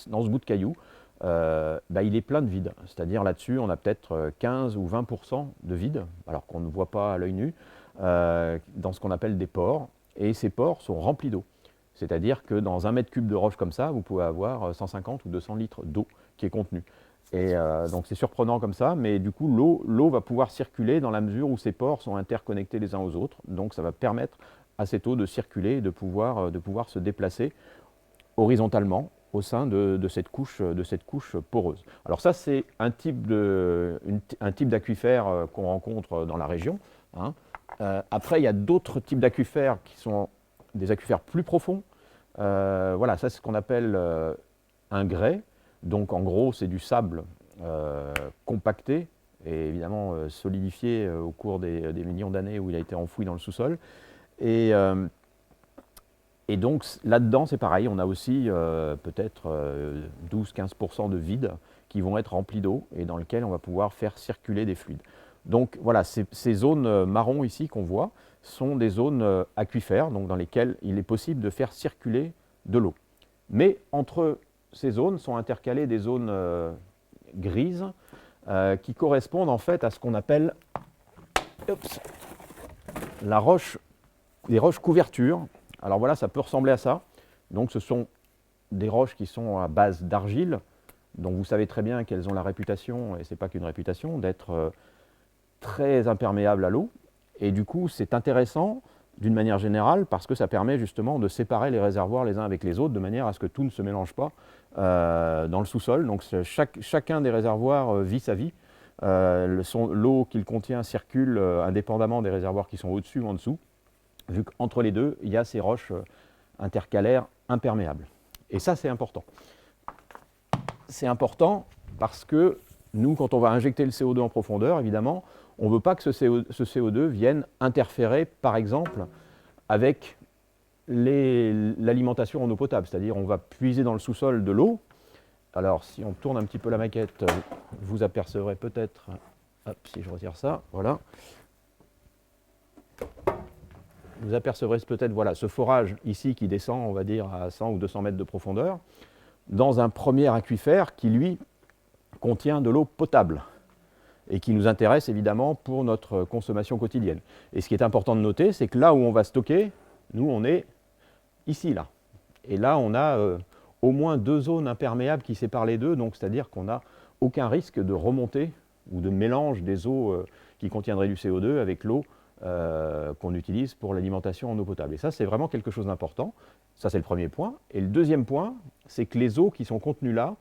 Dans ce bout de caillou, il est plein de vide. C'est-à-dire là-dessus, on a peut-être 15 ou 20% de vide, alors qu'on ne voit pas à l'œil nu, dans ce qu'on appelle des pores. Et ces pores sont remplis d'eau. C'est-à-dire que dans un mètre cube de roche comme ça, vous pouvez avoir 150 ou 200 litres d'eau qui est contenue. Et donc c'est surprenant comme ça, mais du coup l'eau va pouvoir circuler dans la mesure où ces pores sont interconnectés les uns aux autres. Donc ça va permettre à cette eau de circuler et de pouvoir se déplacer horizontalement au sein de cette couche poreuse. Alors ça, c'est un type d'aquifère qu'on rencontre dans la région. Hein. Après, il y a d'autres types d'aquifères qui sont des aquifères plus profonds. Voilà, ça c'est ce qu'on appelle un grès. Donc en gros, c'est du sable compacté et évidemment solidifié au cours des millions d'années où il a été enfoui dans le sous-sol. Et donc là-dedans, c'est pareil, on a aussi peut-être 12-15% de vide qui vont être remplis d'eau et dans lequel on va pouvoir faire circuler des fluides. Donc voilà, ces zones marron ici qu'on voit sont des zones aquifères, donc dans lesquelles il est possible de faire circuler de l'eau. Mais entre ces zones sont intercalées des zones grises qui correspondent en fait à ce qu'on appelle les roches couvertures. Alors voilà, ça peut ressembler à ça. Donc ce sont des roches qui sont à base d'argile, dont vous savez très bien qu'elles ont la réputation, et ce n'est pas qu'une réputation, d'être très imperméables à l'eau. Et du coup, c'est intéressant d'une manière générale parce que ça permet justement de séparer les réservoirs les uns avec les autres de manière à ce que tout ne se mélange pas dans le sous-sol. Donc chacun des réservoirs vit sa vie. L'eau qu'il contient circule indépendamment des réservoirs qui sont au-dessus ou en dessous, vu qu'entre les deux, il y a ces roches intercalaires imperméables. Et ça, c'est important. C'est important parce que nous, quand on va injecter le CO2 en profondeur, évidemment, on ne veut pas que ce CO2 vienne interférer, par exemple, avec l'alimentation en eau potable. C'est-à-dire, on va puiser dans le sous-sol de l'eau. Alors, si on tourne un petit peu la maquette, vous apercevrez peut-être, si je retire ça, voilà. Vous apercevrez peut-être voilà, ce forage ici qui descend, on va dire, à 100 ou 200 mètres de profondeur, dans un premier aquifère qui, lui, contient de l'eau potable et qui nous intéresse évidemment pour notre consommation quotidienne. Et ce qui est important de noter, c'est que là où on va stocker, nous, on est ici, là. Et là, on a au moins 2 zones imperméables qui séparent les deux, donc c'est-à-dire qu'on n'a aucun risque de remontée ou de mélange des eaux qui contiendraient du CO2 avec l'eau qu'on utilise pour l'alimentation en eau potable. Et ça, c'est vraiment quelque chose d'important. Ça, c'est le premier point. Et le deuxième point, c'est que les eaux qui sont contenues là,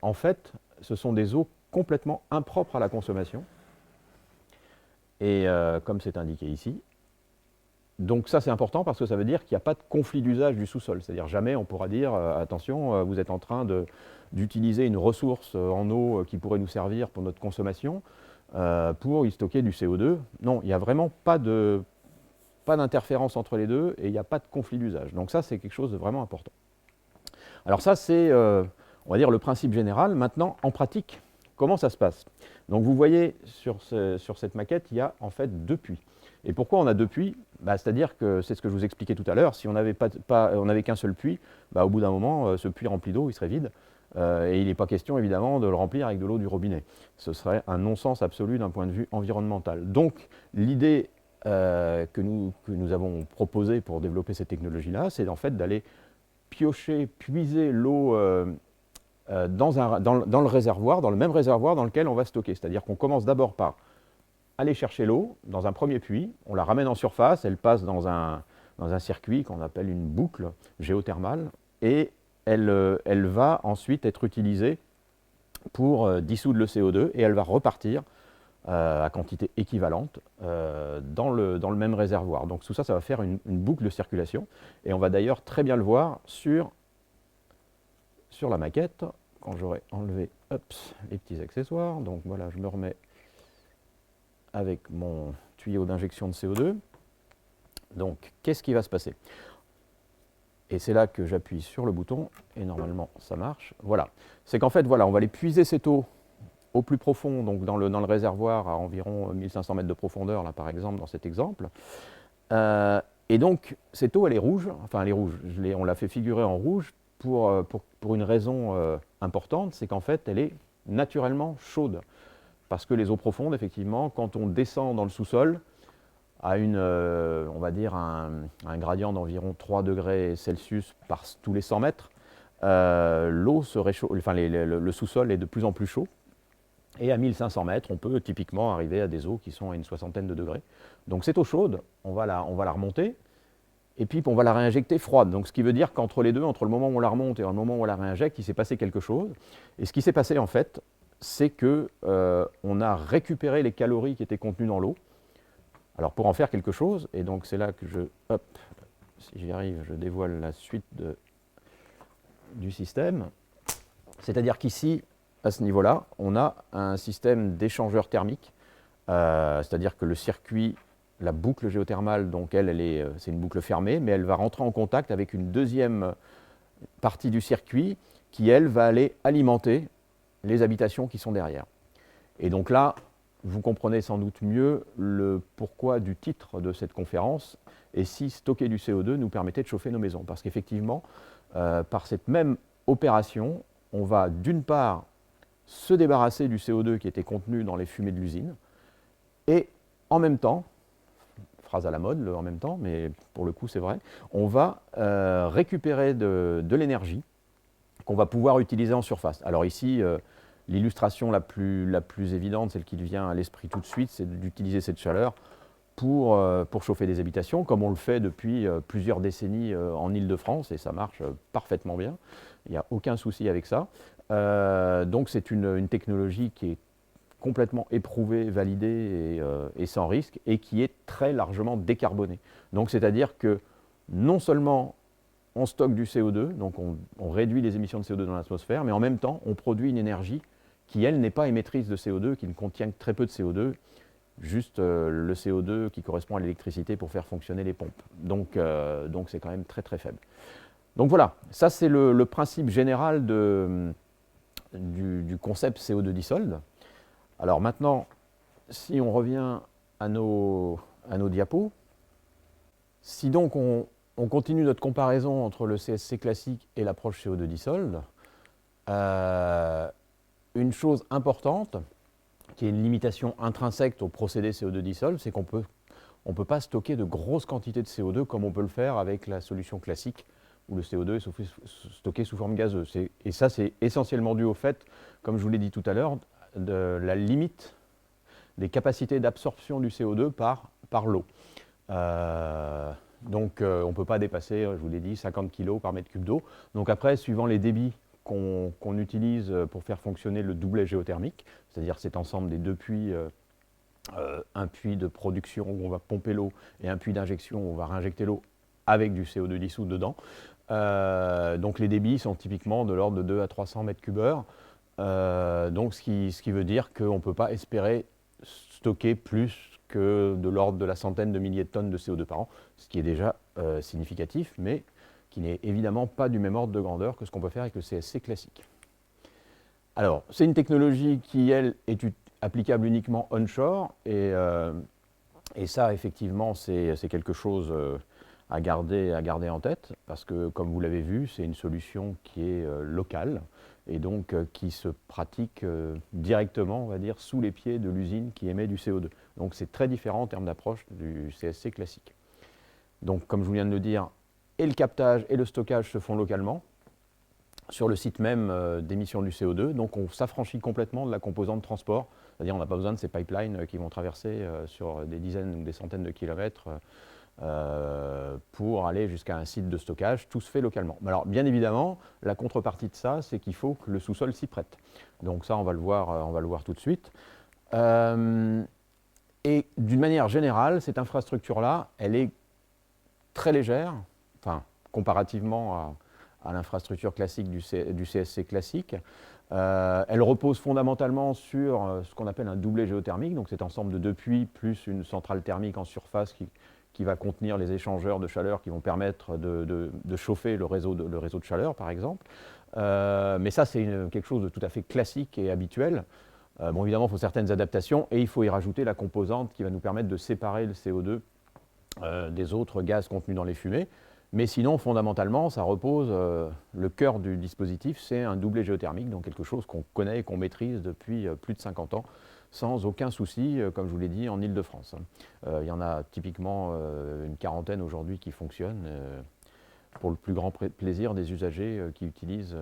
en fait, ce sont des eaux complètement impropres à la consommation. Et comme c'est indiqué ici. Donc ça, c'est important parce que ça veut dire qu'il n'y a pas de conflit d'usage du sous-sol. C'est-à-dire jamais on pourra dire, attention, vous êtes en train d'utiliser une ressource en eau qui pourrait nous servir pour notre consommation, pour y stocker du CO2. Non, il n'y a vraiment pas d'interférence entre les deux et il n'y a pas de conflit d'usage. Donc ça, c'est quelque chose de vraiment important. Alors ça, c'est, on va dire, le principe général. Maintenant, en pratique, comment ça se passe? Donc vous voyez, sur cette maquette, il y a en fait 2 puits. Et pourquoi on a 2 puits? C'est-à-dire que, c'est ce que je vous expliquais tout à l'heure, si on n'avait qu'un seul puits, au bout d'un moment, ce puits rempli d'eau, il serait vide. Et il n'est pas question évidemment de le remplir avec de l'eau du robinet. Ce serait un non-sens absolu d'un point de vue environnemental. Donc l'idée que nous avons proposée pour développer cette technologie-là, c'est en fait d'aller puiser l'eau dans le réservoir, dans le même réservoir dans lequel on va stocker. C'est-à-dire qu'on commence d'abord par aller chercher l'eau dans un premier puits, on la ramène en surface, elle passe dans un circuit qu'on appelle une boucle géothermale, et elle va ensuite être utilisée pour dissoudre le CO2 et elle va repartir à quantité équivalente dans le même réservoir. Donc tout ça, ça va faire une boucle de circulation. Et on va d'ailleurs très bien le voir sur la maquette, quand j'aurai enlevé les petits accessoires. Donc voilà, je me remets avec mon tuyau d'injection de CO2. Donc, qu'est-ce qui va se passer? Et c'est là que j'appuie sur le bouton, et normalement, ça marche. Voilà. C'est qu'en fait, voilà, on va aller puiser cette eau au plus profond, donc dans le réservoir à environ 1500 mètres de profondeur, là, par exemple, dans cet exemple. Et donc, cette eau, elle est rouge. Enfin, elle est rouge. On l'a fait figurer en rouge pour une raison importante, c'est qu'en fait, elle est naturellement chaude. Parce que les eaux profondes, effectivement, quand on descend dans le sous-sol, à on va dire un gradient d'environ 3 degrés Celsius par tous les 100 mètres, l'eau se réchauffe, enfin le sous-sol est de plus en plus chaud. Et à 1500 mètres, on peut typiquement arriver à des eaux qui sont à une soixantaine de degrés. Donc cette eau chaude, on va la remonter, et puis on va la réinjecter froide. Donc ce qui veut dire qu'entre les deux, entre le moment où on la remonte et le moment où on la réinjecte, il s'est passé quelque chose. Et ce qui s'est passé en fait, c'est qu'on a récupéré les calories qui étaient contenues dans l'eau. Alors pour en faire quelque chose, et donc c'est là que si j'y arrive, je dévoile la suite du système. C'est-à-dire qu'ici, à ce niveau-là, on a un système d'échangeur thermique, c'est-à-dire que le circuit, la boucle géothermale, donc c'est une boucle fermée, mais elle va rentrer en contact avec une deuxième partie du circuit qui, elle, va aller alimenter les habitations qui sont derrière. Et donc là, vous comprenez sans doute mieux le pourquoi du titre de cette conférence, et si stocker du CO2 nous permettait de chauffer nos maisons. Parce qu'effectivement, par cette même opération, on va d'une part se débarrasser du CO2 qui était contenu dans les fumées de l'usine, et en même temps, phrase à la mode, en même temps, mais pour le coup c'est vrai, on va récupérer de l'énergie qu'on va pouvoir utiliser en surface. Alors ici, l'illustration la plus évidente, celle qui vient à l'esprit tout de suite, c'est d'utiliser cette chaleur pour chauffer des habitations, comme on le fait depuis plusieurs décennies en Île-de-France, et ça marche parfaitement bien. Il n'y a aucun souci avec ça. Donc c'est une technologie qui est complètement éprouvée, validée et sans risque, et qui est très largement décarbonée. Donc c'est-à-dire que non seulement on stocke du CO2, donc on réduit les émissions de CO2 dans l'atmosphère, mais en même temps, on produit une énergie qui, elle, n'est pas émettrice de CO2, qui ne contient que très peu de CO2, juste le CO2 qui correspond à l'électricité pour faire fonctionner les pompes. Donc c'est quand même très très faible. Donc voilà, ça c'est le principe général du concept CO2 dissolved. Alors maintenant, si on revient à nos diapos, si donc on continue notre comparaison entre le CSC classique et l'approche CO2 dissolved, une chose importante, qui est une limitation intrinsèque au procédé CO2 dissolved, c'est qu'on ne peut pas stocker de grosses quantités de CO2 comme on peut le faire avec la solution classique où le CO2 est stocké sous forme gazeuse. Et ça, c'est essentiellement dû au fait, comme je vous l'ai dit tout à l'heure, de la limite des capacités d'absorption du CO2 par l'eau. Donc on ne peut pas dépasser, je vous l'ai dit, 50 kg par mètre cube d'eau. Donc après, suivant les débits qu'on utilise pour faire fonctionner le doublet géothermique, c'est-à-dire cet ensemble des deux puits, un puits de production où on va pomper l'eau et un puits d'injection où on va réinjecter l'eau avec du CO2 dissous dedans. Donc les débits sont typiquement de l'ordre de 2 à 300 mètres cube heure. Donc ce qui veut dire qu'on ne peut pas espérer stocker plus que de l'ordre de la centaine de milliers de tonnes de CO2 par an, ce qui est déjà significatif, mais qui n'est évidemment pas du même ordre de grandeur que ce qu'on peut faire avec le CSC classique. Alors, c'est une technologie qui, elle, est applicable uniquement onshore, et ça, effectivement, c'est quelque chose à garder en tête, parce que, comme vous l'avez vu, c'est une solution qui est locale, et donc qui se pratique directement, on va dire, sous les pieds de l'usine qui émet du CO2. Donc c'est très différent en termes d'approche du CSC classique. Donc, comme je vous viens de le dire, et le captage et le stockage se font localement, sur le site même d'émission du CO2. Donc on s'affranchit complètement de la composante transport, c'est-à-dire on n'a pas besoin de ces pipelines qui vont traverser sur des dizaines ou des centaines de kilomètres pour aller jusqu'à un site de stockage. Tout se fait localement. Alors bien évidemment, la contrepartie de ça, c'est qu'il faut que le sous-sol s'y prête. Donc ça, on va le voir tout de suite. Et d'une manière générale, cette infrastructure-là, elle est très légère, enfin, comparativement à l'infrastructure classique du CSC classique. Elle repose fondamentalement sur ce qu'on appelle un doublet géothermique, donc cet ensemble de deux puits plus une centrale thermique en surface qui va contenir les échangeurs de chaleur qui vont permettre de chauffer le réseau de chaleur, par exemple. Mais ça, c'est quelque chose de tout à fait classique et habituel. Bon, évidemment, il faut certaines adaptations et il faut y rajouter la composante qui va nous permettre de séparer le CO2 des autres gaz contenus dans les fumées. Mais sinon, fondamentalement, ça repose, le cœur du dispositif, c'est un doublet géothermique, donc quelque chose qu'on connaît et qu'on maîtrise depuis plus de 50 ans, sans aucun souci, comme je vous l'ai dit, en Île-de-France. Il y en a typiquement une quarantaine aujourd'hui qui fonctionnent, pour le plus grand plaisir des usagers qui utilisent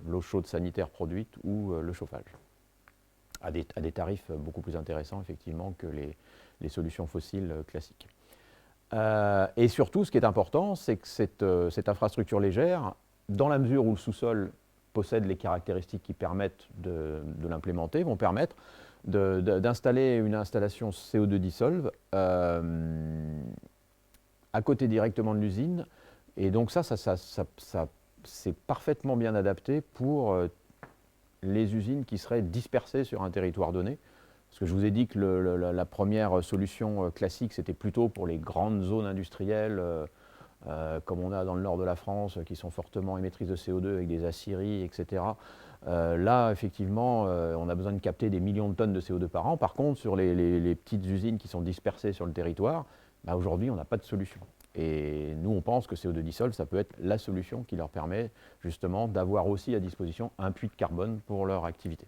l'eau chaude sanitaire produite ou le chauffage, à des tarifs beaucoup plus intéressants, effectivement, que les solutions fossiles classiques. Et surtout, ce qui est important, c'est que cette infrastructure légère, dans la mesure où le sous-sol possède les caractéristiques qui permettent de l'implémenter, vont permettre d'installer une installation CO2 dissolve à côté directement de l'usine. Et donc ça c'est parfaitement bien adapté pour les usines qui seraient dispersées sur un territoire donné. Parce que je vous ai dit que la première solution classique, c'était plutôt pour les grandes zones industrielles, comme on a dans le nord de la France, qui sont fortement émettrices de CO2 avec des aciéries, etc. Là, effectivement, on a besoin de capter des millions de tonnes de CO2 par an. Par contre, sur les petites usines qui sont dispersées sur le territoire, bah, aujourd'hui, on n'a pas de solution. Et nous, on pense que CO2 dissolve, ça peut être la solution qui leur permet justement d'avoir aussi à disposition un puits de carbone pour leur activité.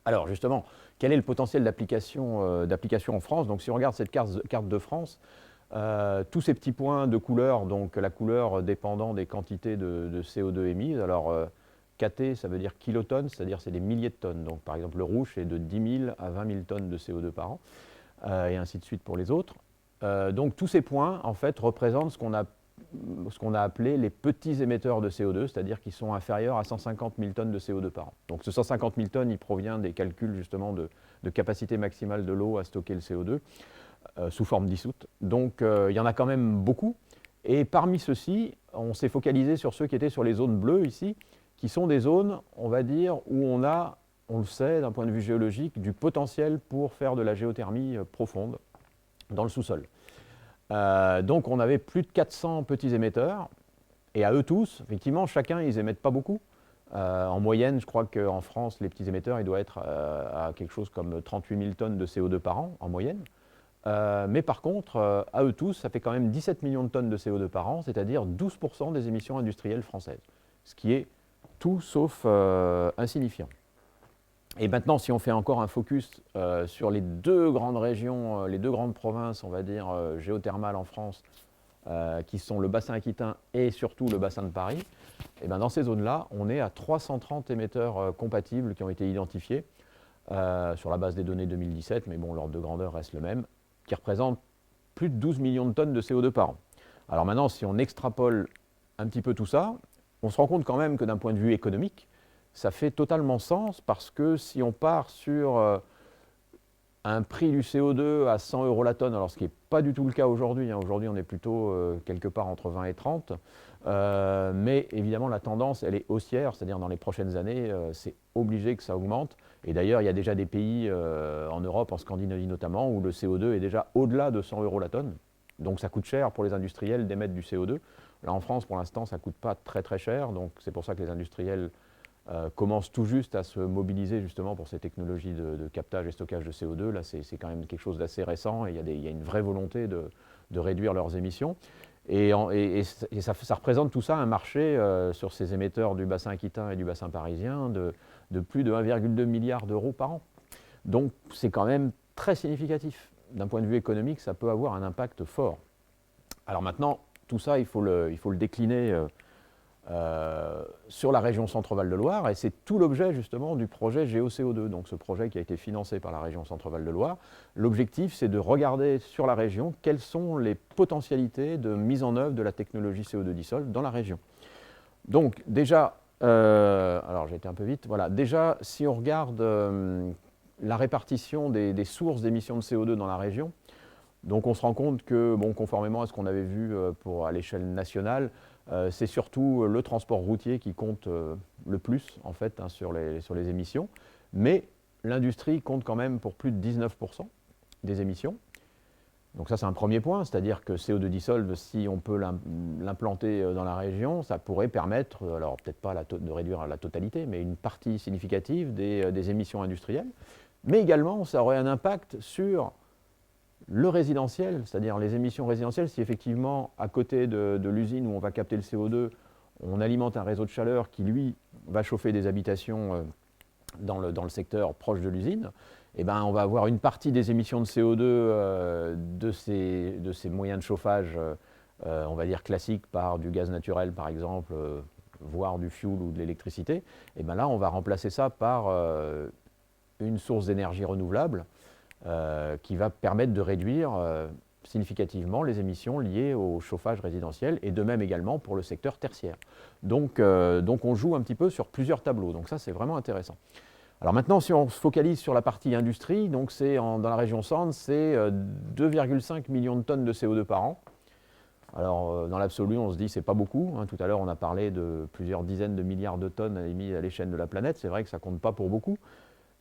Alors justement, quel est le potentiel d'application en France? Donc si on regarde cette carte de France, tous ces petits points de couleur, donc la couleur dépendant des quantités de CO2 émises. Alors KT, ça veut dire kilotonnes, c'est-à-dire c'est des milliers de tonnes. Donc par exemple le rouge, c'est de 10 000 à 20 000 tonnes de CO2 par an, et ainsi de suite pour les autres. Donc tous ces points, en fait, représentent ce qu'on a appelé les petits émetteurs de CO2, c'est-à-dire qui sont inférieurs à 150 000 tonnes de CO2 par an. Donc ce 150 000 tonnes, il provient des calculs justement de capacité maximale de l'eau à stocker le CO2 sous forme dissoute. Donc il y en a quand même beaucoup. Et parmi ceux-ci, on s'est focalisé sur ceux qui étaient sur les zones bleues ici, qui sont des zones, on va dire, où on a, on le sait d'un point de vue géologique, du potentiel pour faire de la géothermie profonde dans le sous-sol. Donc on avait plus de 400 petits émetteurs, et à eux tous, effectivement, chacun, ils n'émettent pas beaucoup. En moyenne, je crois qu'en France, les petits émetteurs, ils doivent être à quelque chose comme 38 000 tonnes de CO2 par an, en moyenne. Mais par contre, à eux tous, ça fait quand même 17 millions de tonnes de CO2 par an, c'est-à-dire 12% des émissions industrielles françaises, ce qui est tout sauf insignifiant. Et maintenant, si on fait encore un focus sur les deux grandes régions, les deux grandes provinces, on va dire, géothermales en France, qui sont le bassin aquitain et surtout le bassin de Paris, et bien dans ces zones-là, on est à 330 émetteurs compatibles qui ont été identifiés sur la base des données 2017, mais bon, l'ordre de grandeur reste le même, qui représentent plus de 12 millions de tonnes de CO2 par an. Alors maintenant, si on extrapole un petit peu tout ça, on se rend compte quand même que d'un point de vue économique, ça fait totalement sens parce que si on part sur un prix du CO2 à 100 € la tonne, alors ce qui n'est pas du tout le cas aujourd'hui, hein. Aujourd'hui on est plutôt quelque part entre 20 et 30, mais évidemment la tendance elle est haussière, c'est-à-dire dans les prochaines années c'est obligé que ça augmente. Et d'ailleurs il y a déjà des pays en Europe, en Scandinavie notamment, où le CO2 est déjà au-delà de 100 € la tonne, donc ça coûte cher pour les industriels d'émettre du CO2. Là en France pour l'instant ça ne coûte pas très très cher, donc c'est pour ça que les industriels commence tout juste à se mobiliser justement pour ces technologies de captage et stockage de CO2. Là, c'est quand même quelque chose d'assez récent et il y a une vraie volonté de réduire leurs émissions. Et ça représente tout ça un marché sur ces émetteurs du bassin aquitain et du bassin parisien de plus de 1,2 milliard d'euros par an. Donc c'est quand même très significatif. D'un point de vue économique, ça peut avoir un impact fort. Alors maintenant, tout ça, il faut le décliner sur la région Centre-Val de Loire, et c'est tout l'objet justement du projet GeoCO2, donc ce projet qui a été financé par la région Centre-Val de Loire. L'objectif, c'est de regarder sur la région quelles sont les potentialités de mise en œuvre de la technologie CO2 dissolve dans la région. Donc déjà, alors j'ai été un peu vite, voilà, déjà si on regarde la répartition des sources d'émissions de CO2 dans la région. Donc on se rend compte que, bon, conformément à ce qu'on avait vu à l'échelle nationale, c'est surtout le transport routier qui compte le plus en fait, hein, sur les émissions. Mais l'industrie compte quand même pour plus de 19% des émissions. Donc ça c'est un premier point, c'est-à-dire que CO2 dissolve, si on peut l'implanter dans la région, ça pourrait permettre, alors peut-être pas de réduire la totalité, mais une partie significative des émissions industrielles. Mais également, ça aurait un impact sur le résidentiel, c'est-à-dire les émissions résidentielles, si effectivement, à côté de l'usine où on va capter le CO2, on alimente un réseau de chaleur qui, lui, va chauffer des habitations dans le secteur proche de l'usine, eh ben, on va avoir une partie des émissions de CO2 de ces moyens de chauffage, on va dire classiques, par du gaz naturel par exemple, voire du fioul ou de l'électricité. Et ben là, on va remplacer ça par une source d'énergie renouvelable qui va permettre de réduire significativement les émissions liées au chauffage résidentiel et de même également pour le secteur tertiaire. Donc on joue un petit peu sur plusieurs tableaux, donc ça c'est vraiment intéressant. Alors maintenant, si on se focalise sur la partie industrie, donc dans la région Centre, c'est 2,5 millions de tonnes de CO2 par an. Alors dans l'absolu, on se dit c'est pas beaucoup, hein. Tout à l'heure on a parlé de plusieurs dizaines de milliards de tonnes émises à l'échelle de la planète, c'est vrai que ça compte pas pour beaucoup.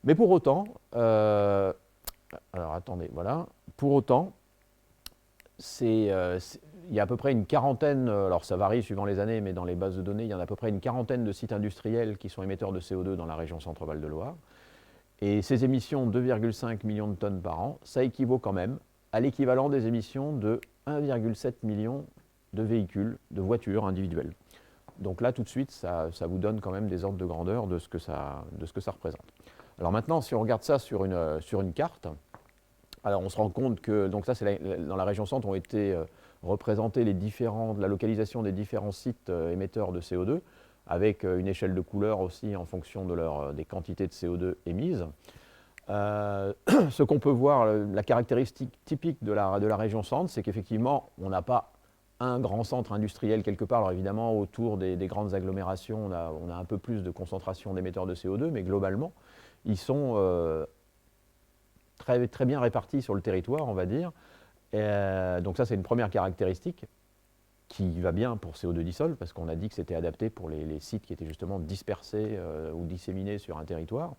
Mais pour autant, alors attendez, voilà, pour autant, il y a à peu près une quarantaine, alors ça varie suivant les années, mais dans les bases de données, il y en a à peu près une quarantaine de sites industriels qui sont émetteurs de CO2 dans la région Centre-Val de Loire. Et ces émissions, 2,5 millions de tonnes par an, ça équivaut quand même à l'équivalent des émissions de 1,7 million de véhicules, de voitures individuelles. Donc là, tout de suite, ça vous donne quand même des ordres de grandeur de ce que ça représente. Alors maintenant, si on regarde ça sur une carte, alors on se rend compte que, donc ça c'est dans la région Centre ont été représentés la localisation des différents sites émetteurs de CO2, avec une échelle de couleur aussi en fonction des quantités de CO2 émises. Ce qu'on peut voir, la caractéristique typique de la région Centre, c'est qu'effectivement, on n'a pas un grand centre industriel quelque part. Alors évidemment, autour des grandes agglomérations, on a un peu plus de concentration d'émetteurs de CO2, mais globalement, ils sont très, très bien répartis sur le territoire, on va dire. Donc ça, c'est une première caractéristique qui va bien pour CO2 dissolve, parce qu'on a dit que c'était adapté pour les sites qui étaient justement dispersés ou disséminés sur un territoire.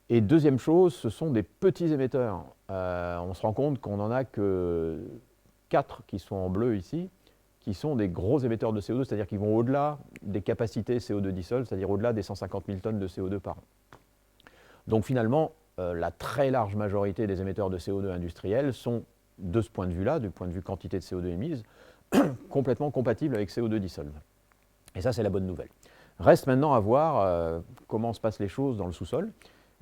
Et deuxième chose, ce sont des petits émetteurs. On se rend compte qu'on n'en a que 4 qui sont en bleu ici, qui sont des gros émetteurs de CO2, c'est-à-dire qu'ils vont au-delà des capacités CO2 dissolve, c'est-à-dire au-delà des 150 000 tonnes de CO2 par an. Donc finalement, la très large majorité des émetteurs de CO2 industriels sont, de ce point de vue-là, du point de vue quantité de CO2 émise, complètement compatibles avec CO2 dissolve. Et ça, c'est la bonne nouvelle. Reste maintenant à voir comment se passent les choses dans le sous-sol.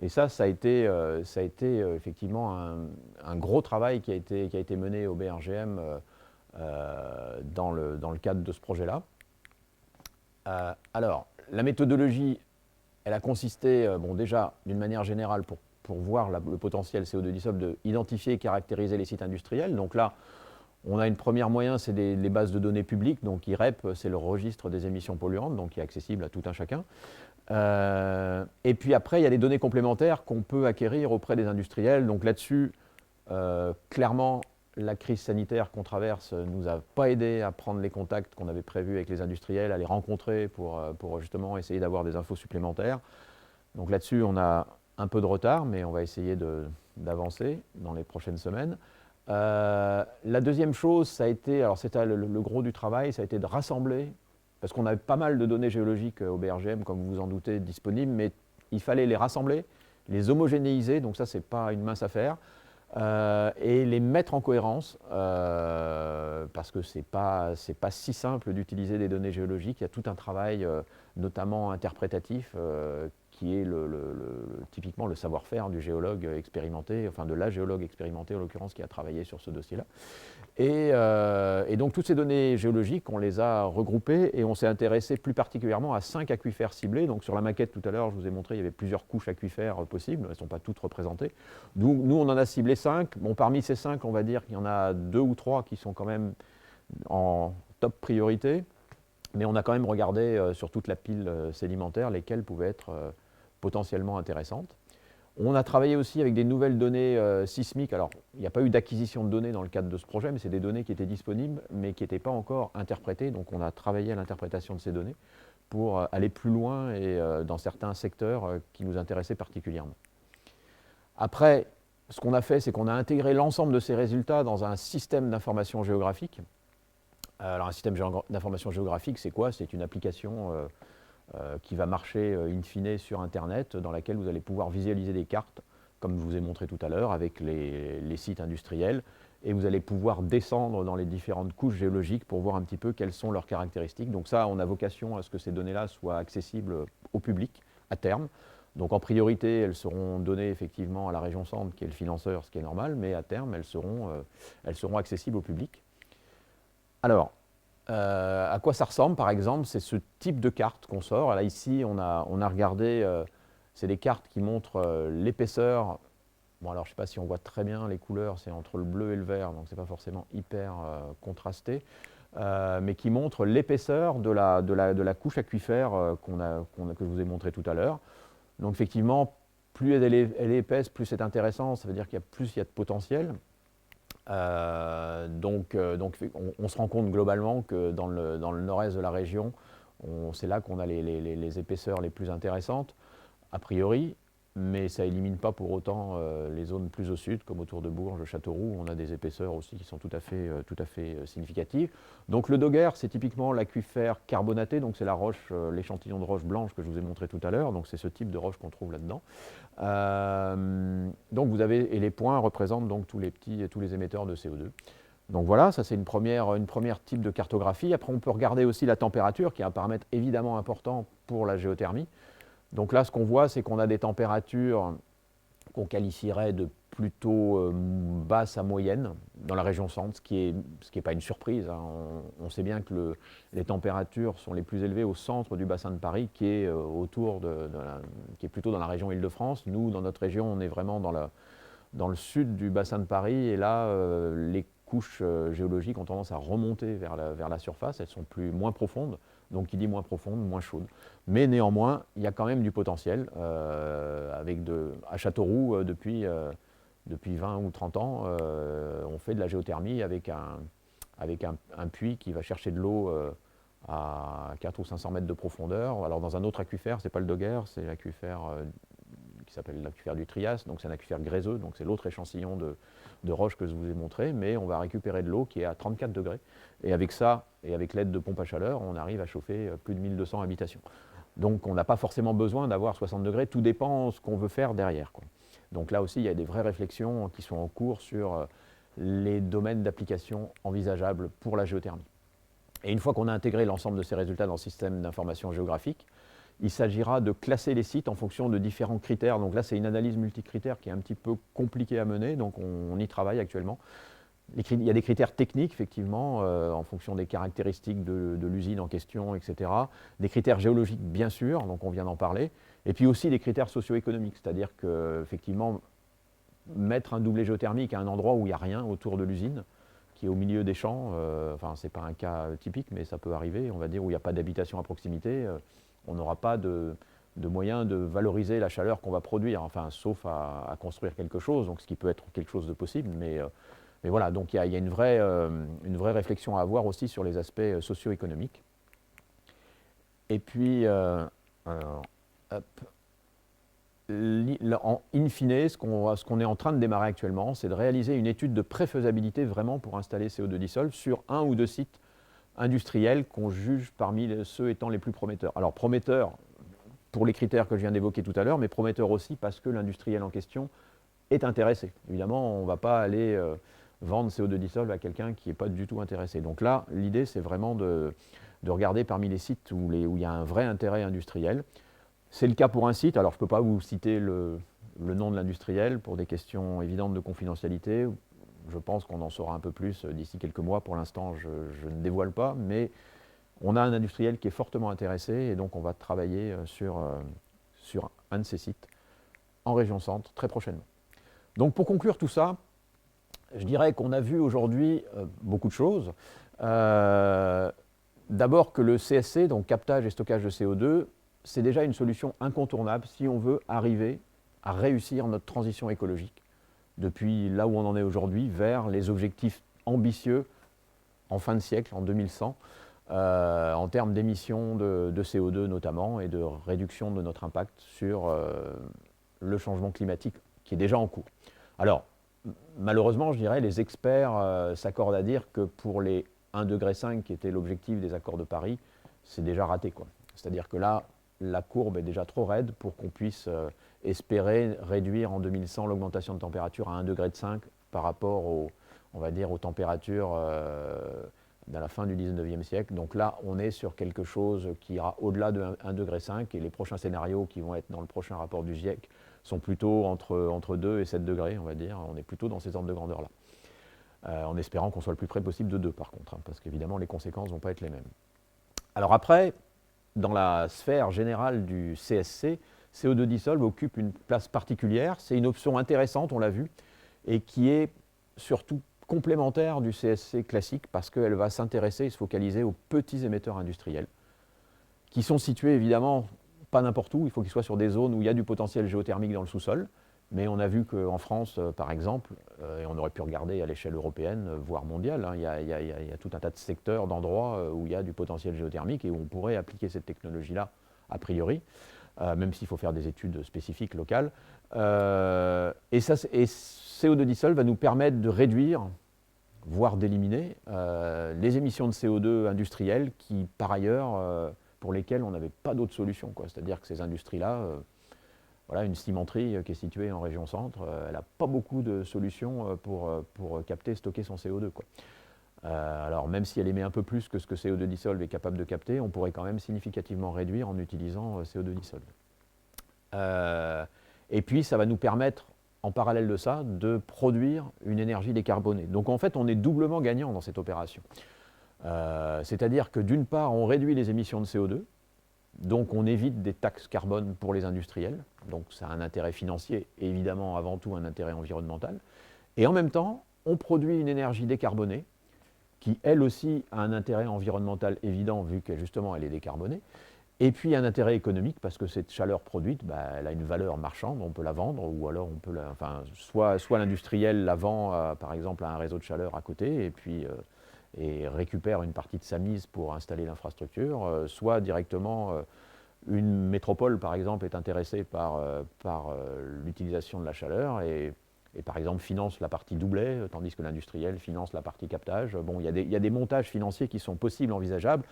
Et ça a été effectivement un gros travail qui a été mené au BRGM dans le cadre de ce projet-là. Alors, la méthodologie, elle a consisté, bon, déjà, d'une manière générale, pour voir le potentiel CO2 dissolve, d'identifier et caractériser les sites industriels. Donc là, on a une première moyen, c'est les bases de données publiques. Donc IREP, c'est le registre des émissions polluantes, donc qui est accessible à tout un chacun. Et puis après, il y a des données complémentaires qu'on peut acquérir auprès des industriels. Donc là-dessus, clairement, la crise sanitaire qu'on traverse ne nous a pas aidé à prendre les contacts qu'on avait prévus avec les industriels, à les rencontrer pour justement essayer d'avoir des infos supplémentaires. Donc là-dessus, on a un peu de retard, mais on va essayer d'avancer dans les prochaines semaines. La deuxième chose, ça a été, alors c'était le gros du travail, ça a été de rassembler, parce qu'on avait pas mal de données géologiques au BRGM, comme vous vous en doutez, disponibles, mais il fallait les rassembler, les homogénéiser, donc ça, c'est pas une mince affaire, et les mettre en cohérence, parce que c'est pas si simple d'utiliser des données géologiques. Il y a tout un travail, notamment interprétatif, qui est typiquement le savoir-faire du géologue expérimenté, enfin de la géologue expérimentée en l'occurrence, qui a travaillé sur ce dossier-là. Et donc toutes ces données géologiques, on les a regroupées et on s'est intéressé plus particulièrement à 5 aquifères ciblés. Donc sur la maquette tout à l'heure, je vous ai montré, il y avait plusieurs couches aquifères possibles, elles ne sont pas toutes représentées. Nous, on en a ciblé 5. Bon, parmi ces 5, on va dire qu'il y en a 2 ou 3 qui sont quand même en top priorité, mais on a quand même regardé sur toute la pile sédimentaire lesquelles pouvaient être potentiellement intéressantes. On a travaillé aussi avec des nouvelles données sismiques. Alors, il n'y a pas eu d'acquisition de données dans le cadre de ce projet, mais c'est des données qui étaient disponibles, mais qui n'étaient pas encore interprétées. Donc, on a travaillé à l'interprétation de ces données pour aller plus loin et dans certains secteurs qui nous intéressaient particulièrement. Après, ce qu'on a fait, c'est qu'on a intégré l'ensemble de ces résultats dans un système d'information géographique. Alors, un système d'information géographique, c'est quoi? C'est une application qui va marcher in fine sur Internet, dans laquelle vous allez pouvoir visualiser des cartes, comme je vous ai montré tout à l'heure, avec les sites industriels, et vous allez pouvoir descendre dans les différentes couches géologiques pour voir un petit peu quelles sont leurs caractéristiques. Donc ça, on a vocation à ce que ces données-là soient accessibles au public à terme. Donc en priorité, elles seront données effectivement à la région Centre, qui est le financeur, ce qui est normal, mais à terme, elles seront accessibles au public. Alors, à quoi ça ressemble, par exemple? C'est ce type de carte qu'on sort. Là, ici, on a regardé, c'est des cartes qui montrent l'épaisseur. Bon, alors, je ne sais pas si on voit très bien les couleurs, c'est entre le bleu et le vert, donc ce n'est pas forcément hyper contrasté, mais qui montrent l'épaisseur de la couche aquifère que je vous ai montré tout à l'heure. Donc, effectivement, plus elle est épaisse, plus c'est intéressant, ça veut dire qu'il y a plus il y a de potentiel. Donc on se rend compte globalement que dans le nord-est de la région, c'est là qu'on a les épaisseurs les plus intéressantes, a priori, mais ça élimine pas pour autant les zones plus au sud, comme autour de Bourges, Châteauroux, on a des épaisseurs aussi qui sont tout à fait significatives. Donc le Dogger, c'est typiquement l'aquifère carbonaté, donc c'est la roche, l'échantillon de roche blanche que je vous ai montré tout à l'heure, donc c'est ce type de roche qu'on trouve là-dedans. Donc vous avez, et les points représentent donc tous les émetteurs de CO2. Donc voilà, ça c'est une première type de cartographie. Après on peut regarder aussi la température, qui est un paramètre évidemment important pour la géothermie. Donc là, ce qu'on voit, c'est qu'on a des températures qu'on qualifierait de plutôt basses à moyennes dans la région centre, ce qui est pas une surprise, hein. On sait bien que les températures sont les plus élevées au centre du bassin de Paris, qui est, qui est plutôt dans la région Île-de-France. Nous, dans notre région, on est vraiment dans le sud du bassin de Paris, et là, les couches géologiques ont tendance à remonter vers la surface, elles sont moins profondes. Donc qui dit moins profonde, moins chaude. Mais néanmoins, il y a quand même du potentiel. À Châteauroux, depuis 20 ou 30 ans, on fait de la géothermie avec un puits qui va chercher de l'eau à 4 ou 500 mètres de profondeur. Alors dans un autre aquifère, ce n'est pas le Dogger, c'est l'aquifère qui s'appelle l'aquifère du Trias, donc c'est un aquifère gréseux, donc c'est l'autre échantillon de roche que je vous ai montré, mais on va récupérer de l'eau qui est à 34 degrés. Et avec ça, et avec l'aide de pompes à chaleur, on arrive à chauffer plus de 1200 habitations. Donc on n'a pas forcément besoin d'avoir 60 degrés, tout dépend de ce qu'on veut faire derrière, quoi. Donc là aussi, il y a des vraies réflexions qui sont en cours sur les domaines d'application envisageables pour la géothermie. Et une fois qu'on a intégré l'ensemble de ces résultats dans le système d'information géographique, il s'agira de classer les sites en fonction de différents critères. Donc là, c'est une analyse multicritère qui est un petit peu compliquée à mener, donc on y travaille actuellement. Il y a des critères techniques, effectivement, en fonction des caractéristiques de l'usine en question, etc. Des critères géologiques, bien sûr, donc on vient d'en parler. Et puis aussi des critères socio-économiques, c'est-à-dire qu'effectivement, mettre un doublé géothermique à un endroit où il n'y a rien autour de l'usine, qui est au milieu des champs, enfin, ce n'est pas un cas typique, mais ça peut arriver, on va dire, où il n'y a pas d'habitation à proximité, on n'aura pas de moyen de valoriser la chaleur qu'on va produire, enfin, sauf à construire quelque chose, donc ce qui peut être quelque chose de possible, mais voilà, donc il y a une vraie réflexion à avoir aussi sur les aspects socio-économiques. Et puis, alors, hop, in fine, ce qu'on est en train de démarrer actuellement, c'est de réaliser une étude de préfaisabilité vraiment pour installer CO2 dissolve sur un ou deux sites industriels qu'on juge parmi ceux étant les plus prometteurs. Alors prometteurs pour les critères que je viens d'évoquer tout à l'heure, mais prometteurs aussi parce que l'industriel en question est intéressé. Évidemment, on ne va pas aller vendre CO2 dissolve à quelqu'un qui n'est pas du tout intéressé. Donc là, l'idée, c'est vraiment de regarder parmi les sites où il y a un vrai intérêt industriel. C'est le cas pour un site, alors je ne peux pas vous citer le nom de l'industriel pour des questions évidentes de confidentialité. Je pense qu'on en saura un peu plus d'ici quelques mois. Pour l'instant, je ne dévoile pas, mais on a un industriel qui est fortement intéressé et donc on va travailler sur un de ces sites en région centre très prochainement. Donc pour conclure tout ça, je dirais qu'on a vu aujourd'hui beaucoup de choses. D'abord que le CSC, donc captage et stockage de CO2, c'est déjà une solution incontournable si on veut arriver à réussir notre transition écologique depuis là où on en est aujourd'hui vers les objectifs ambitieux en fin de siècle, en 2100, en termes d'émissions de CO2 notamment et de réduction de notre impact sur le changement climatique qui est déjà en cours. Alors, malheureusement, je dirais, les experts s'accordent à dire que pour les 1,5 degré qui était l'objectif des accords de Paris, c'est déjà raté, quoi. C'est-à-dire que là, la courbe est déjà trop raide pour qu'on puisse espérer réduire en 2100 l'augmentation de température à 1,5 degré par rapport on va dire, aux températures de la fin du 19e siècle. Donc là, on est sur quelque chose qui ira au-delà de 1,5 degré et les prochains scénarios qui vont être dans le prochain rapport du GIEC sont plutôt entre 2 et 7 degrés, on va dire. On est plutôt dans ces ordres de grandeur-là. En espérant qu'on soit le plus près possible de 2 par contre, hein, parce qu'évidemment les conséquences ne vont pas être les mêmes. Alors après, dans la sphère générale du CSC, CO2 dissolve occupe une place particulière. C'est une option intéressante, on l'a vu, et qui est surtout complémentaire du CSC classique parce qu'elle va s'intéresser et se focaliser aux petits émetteurs industriels qui sont situés évidemment pas n'importe où, il faut qu'ils soient sur des zones où il y a du potentiel géothermique dans le sous-sol, mais on a vu qu'en France, par exemple, et on aurait pu regarder à l'échelle européenne, voire mondiale, hein, il y a tout un tas de secteurs, d'endroits où il y a du potentiel géothermique et où on pourrait appliquer cette technologie-là, a priori, même s'il faut faire des études spécifiques locales. Et CO2 dissolve va nous permettre de réduire, voire d'éliminer, les émissions de CO2 industrielles qui, par ailleurs, pour lesquelles on n'avait pas d'autre solution, quoi. C'est-à-dire que ces industries-là, voilà, une cimenterie qui est située en région centre, elle n'a pas beaucoup de solutions pour capter et stocker son CO2, quoi. Alors même si elle émet un peu plus que ce que CO2 dissolve est capable de capter, on pourrait quand même significativement réduire en utilisant CO2 dissolve. Et puis ça va nous permettre, en parallèle de ça, de produire une énergie décarbonée. Donc en fait, on est doublement gagnant dans cette opération. C'est-à-dire que d'une part, on réduit les émissions de CO2, donc on évite des taxes carbone pour les industriels, donc ça a un intérêt financier et évidemment avant tout un intérêt environnemental. Et en même temps, on produit une énergie décarbonée qui elle aussi a un intérêt environnemental évident vu qu'elle justement elle est décarbonée, et puis un intérêt économique parce que cette chaleur produite, bah, elle a une valeur marchande, on peut la vendre ou alors on peut soit l'industriel la vend par exemple à un réseau de chaleur à côté et puis et récupère une partie de sa mise pour installer l'infrastructure, soit directement une métropole par exemple est intéressée par l'utilisation de la chaleur et par exemple finance la partie doublet, tandis que l'industriel finance la partie captage. Bon, il y a des montages financiers qui sont possibles, envisageables,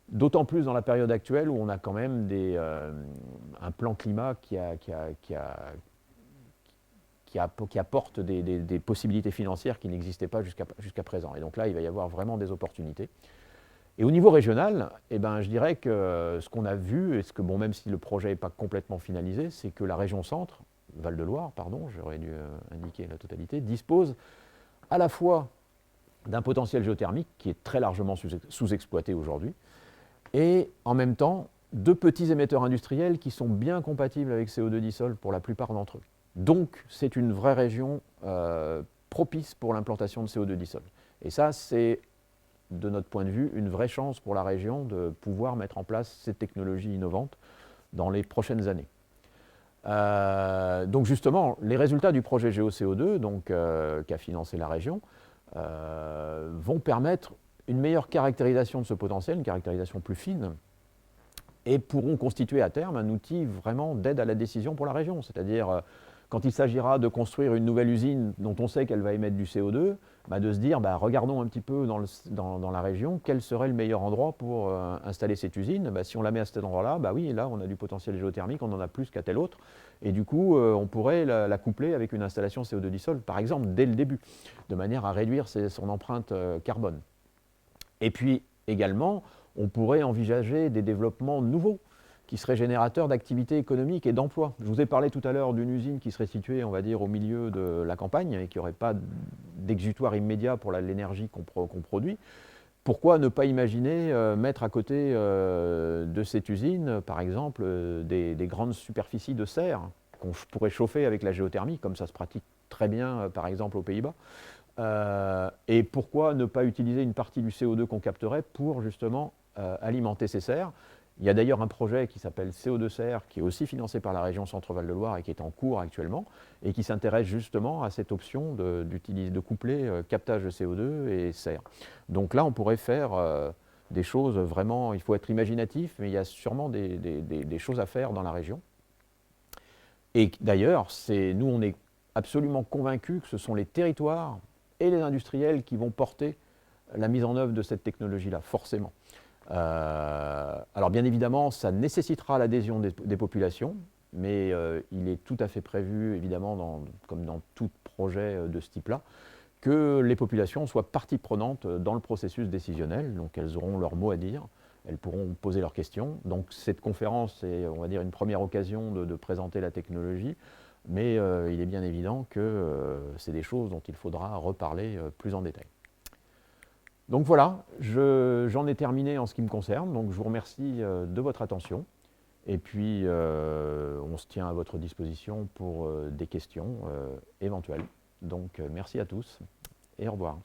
d'autant plus dans la période actuelle où on a quand même un plan climat qui apporte des possibilités financières qui n'existaient pas jusqu'à présent. Et donc là, il va y avoir vraiment des opportunités. Et au niveau régional, eh ben, je dirais que ce qu'on a vu, et bon, même si le projet n'est pas complètement finalisé, c'est que la région centre, Val-de-Loire, pardon, j'aurais dû indiquer la totalité, dispose à la fois d'un potentiel géothermique qui est très largement sous-exploité aujourd'hui, et en même temps de petits émetteurs industriels qui sont bien compatibles avec CO2 dissolve pour la plupart d'entre eux. Donc c'est une vraie région propice pour l'implantation de CO2 dissolve. Et ça, c'est, de notre point de vue, une vraie chance pour la région de pouvoir mettre en place ces technologies innovantes dans les prochaines années. Donc justement, les résultats du projet GeoCO2, qu'a financé la région, vont permettre une meilleure caractérisation de ce potentiel, une caractérisation plus fine, et pourront constituer à terme un outil vraiment d'aide à la décision pour la région. C'est-à-dire, quand il s'agira de construire une nouvelle usine dont on sait qu'elle va émettre du CO2, de se dire, regardons un petit peu dans la région, quel serait le meilleur endroit pour installer cette usine. Si on la met à cet endroit-là, oui, là on a du potentiel géothermique, on en a plus qu'à tel autre, et du coup on pourrait la coupler avec une installation CO2 dissolve, par exemple, dès le début, de manière à réduire son empreinte carbone. Et puis également, on pourrait envisager des développements nouveaux qui seraient générateurs d'activités économiques et d'emplois. Je vous ai parlé tout à l'heure d'une usine qui serait située, on va dire, au milieu de la campagne et qui n'aurait pas d'exutoire immédiat pour l'énergie qu'on produit. Pourquoi ne pas imaginer mettre à côté de cette usine, par exemple, des grandes superficies de serre qu'on pourrait chauffer avec la géothermie, comme ça se pratique très bien, par exemple, aux Pays-Bas. Et pourquoi ne pas utiliser une partie du CO2 qu'on capterait pour justement alimenter ces serres? Il y a d'ailleurs un projet qui s'appelle CO2CER, qui est aussi financé par la région Centre-Val de Loire et qui est en cours actuellement, et qui s'intéresse justement à cette option de coupler captage de CO2 et serre. Donc là, on pourrait faire des choses vraiment, il faut être imaginatif, mais il y a sûrement des choses à faire dans la région. Et d'ailleurs, nous, on est absolument convaincus que ce sont les territoires et les industriels qui vont porter la mise en œuvre de cette technologie-là, forcément. Alors bien évidemment, ça nécessitera l'adhésion des populations, mais il est tout à fait prévu, évidemment, comme dans tout projet de ce type-là, que les populations soient partie prenante dans le processus décisionnel, donc elles auront leur mot à dire, elles pourront poser leurs questions. Donc cette conférence est, on va dire, une première occasion de présenter la technologie, mais il est bien évident que c'est des choses dont il faudra reparler plus en détail. Donc voilà, j'en ai terminé en ce qui me concerne, donc je vous remercie de votre attention, et puis on se tient à votre disposition pour des questions éventuelles. Donc merci à tous et au revoir.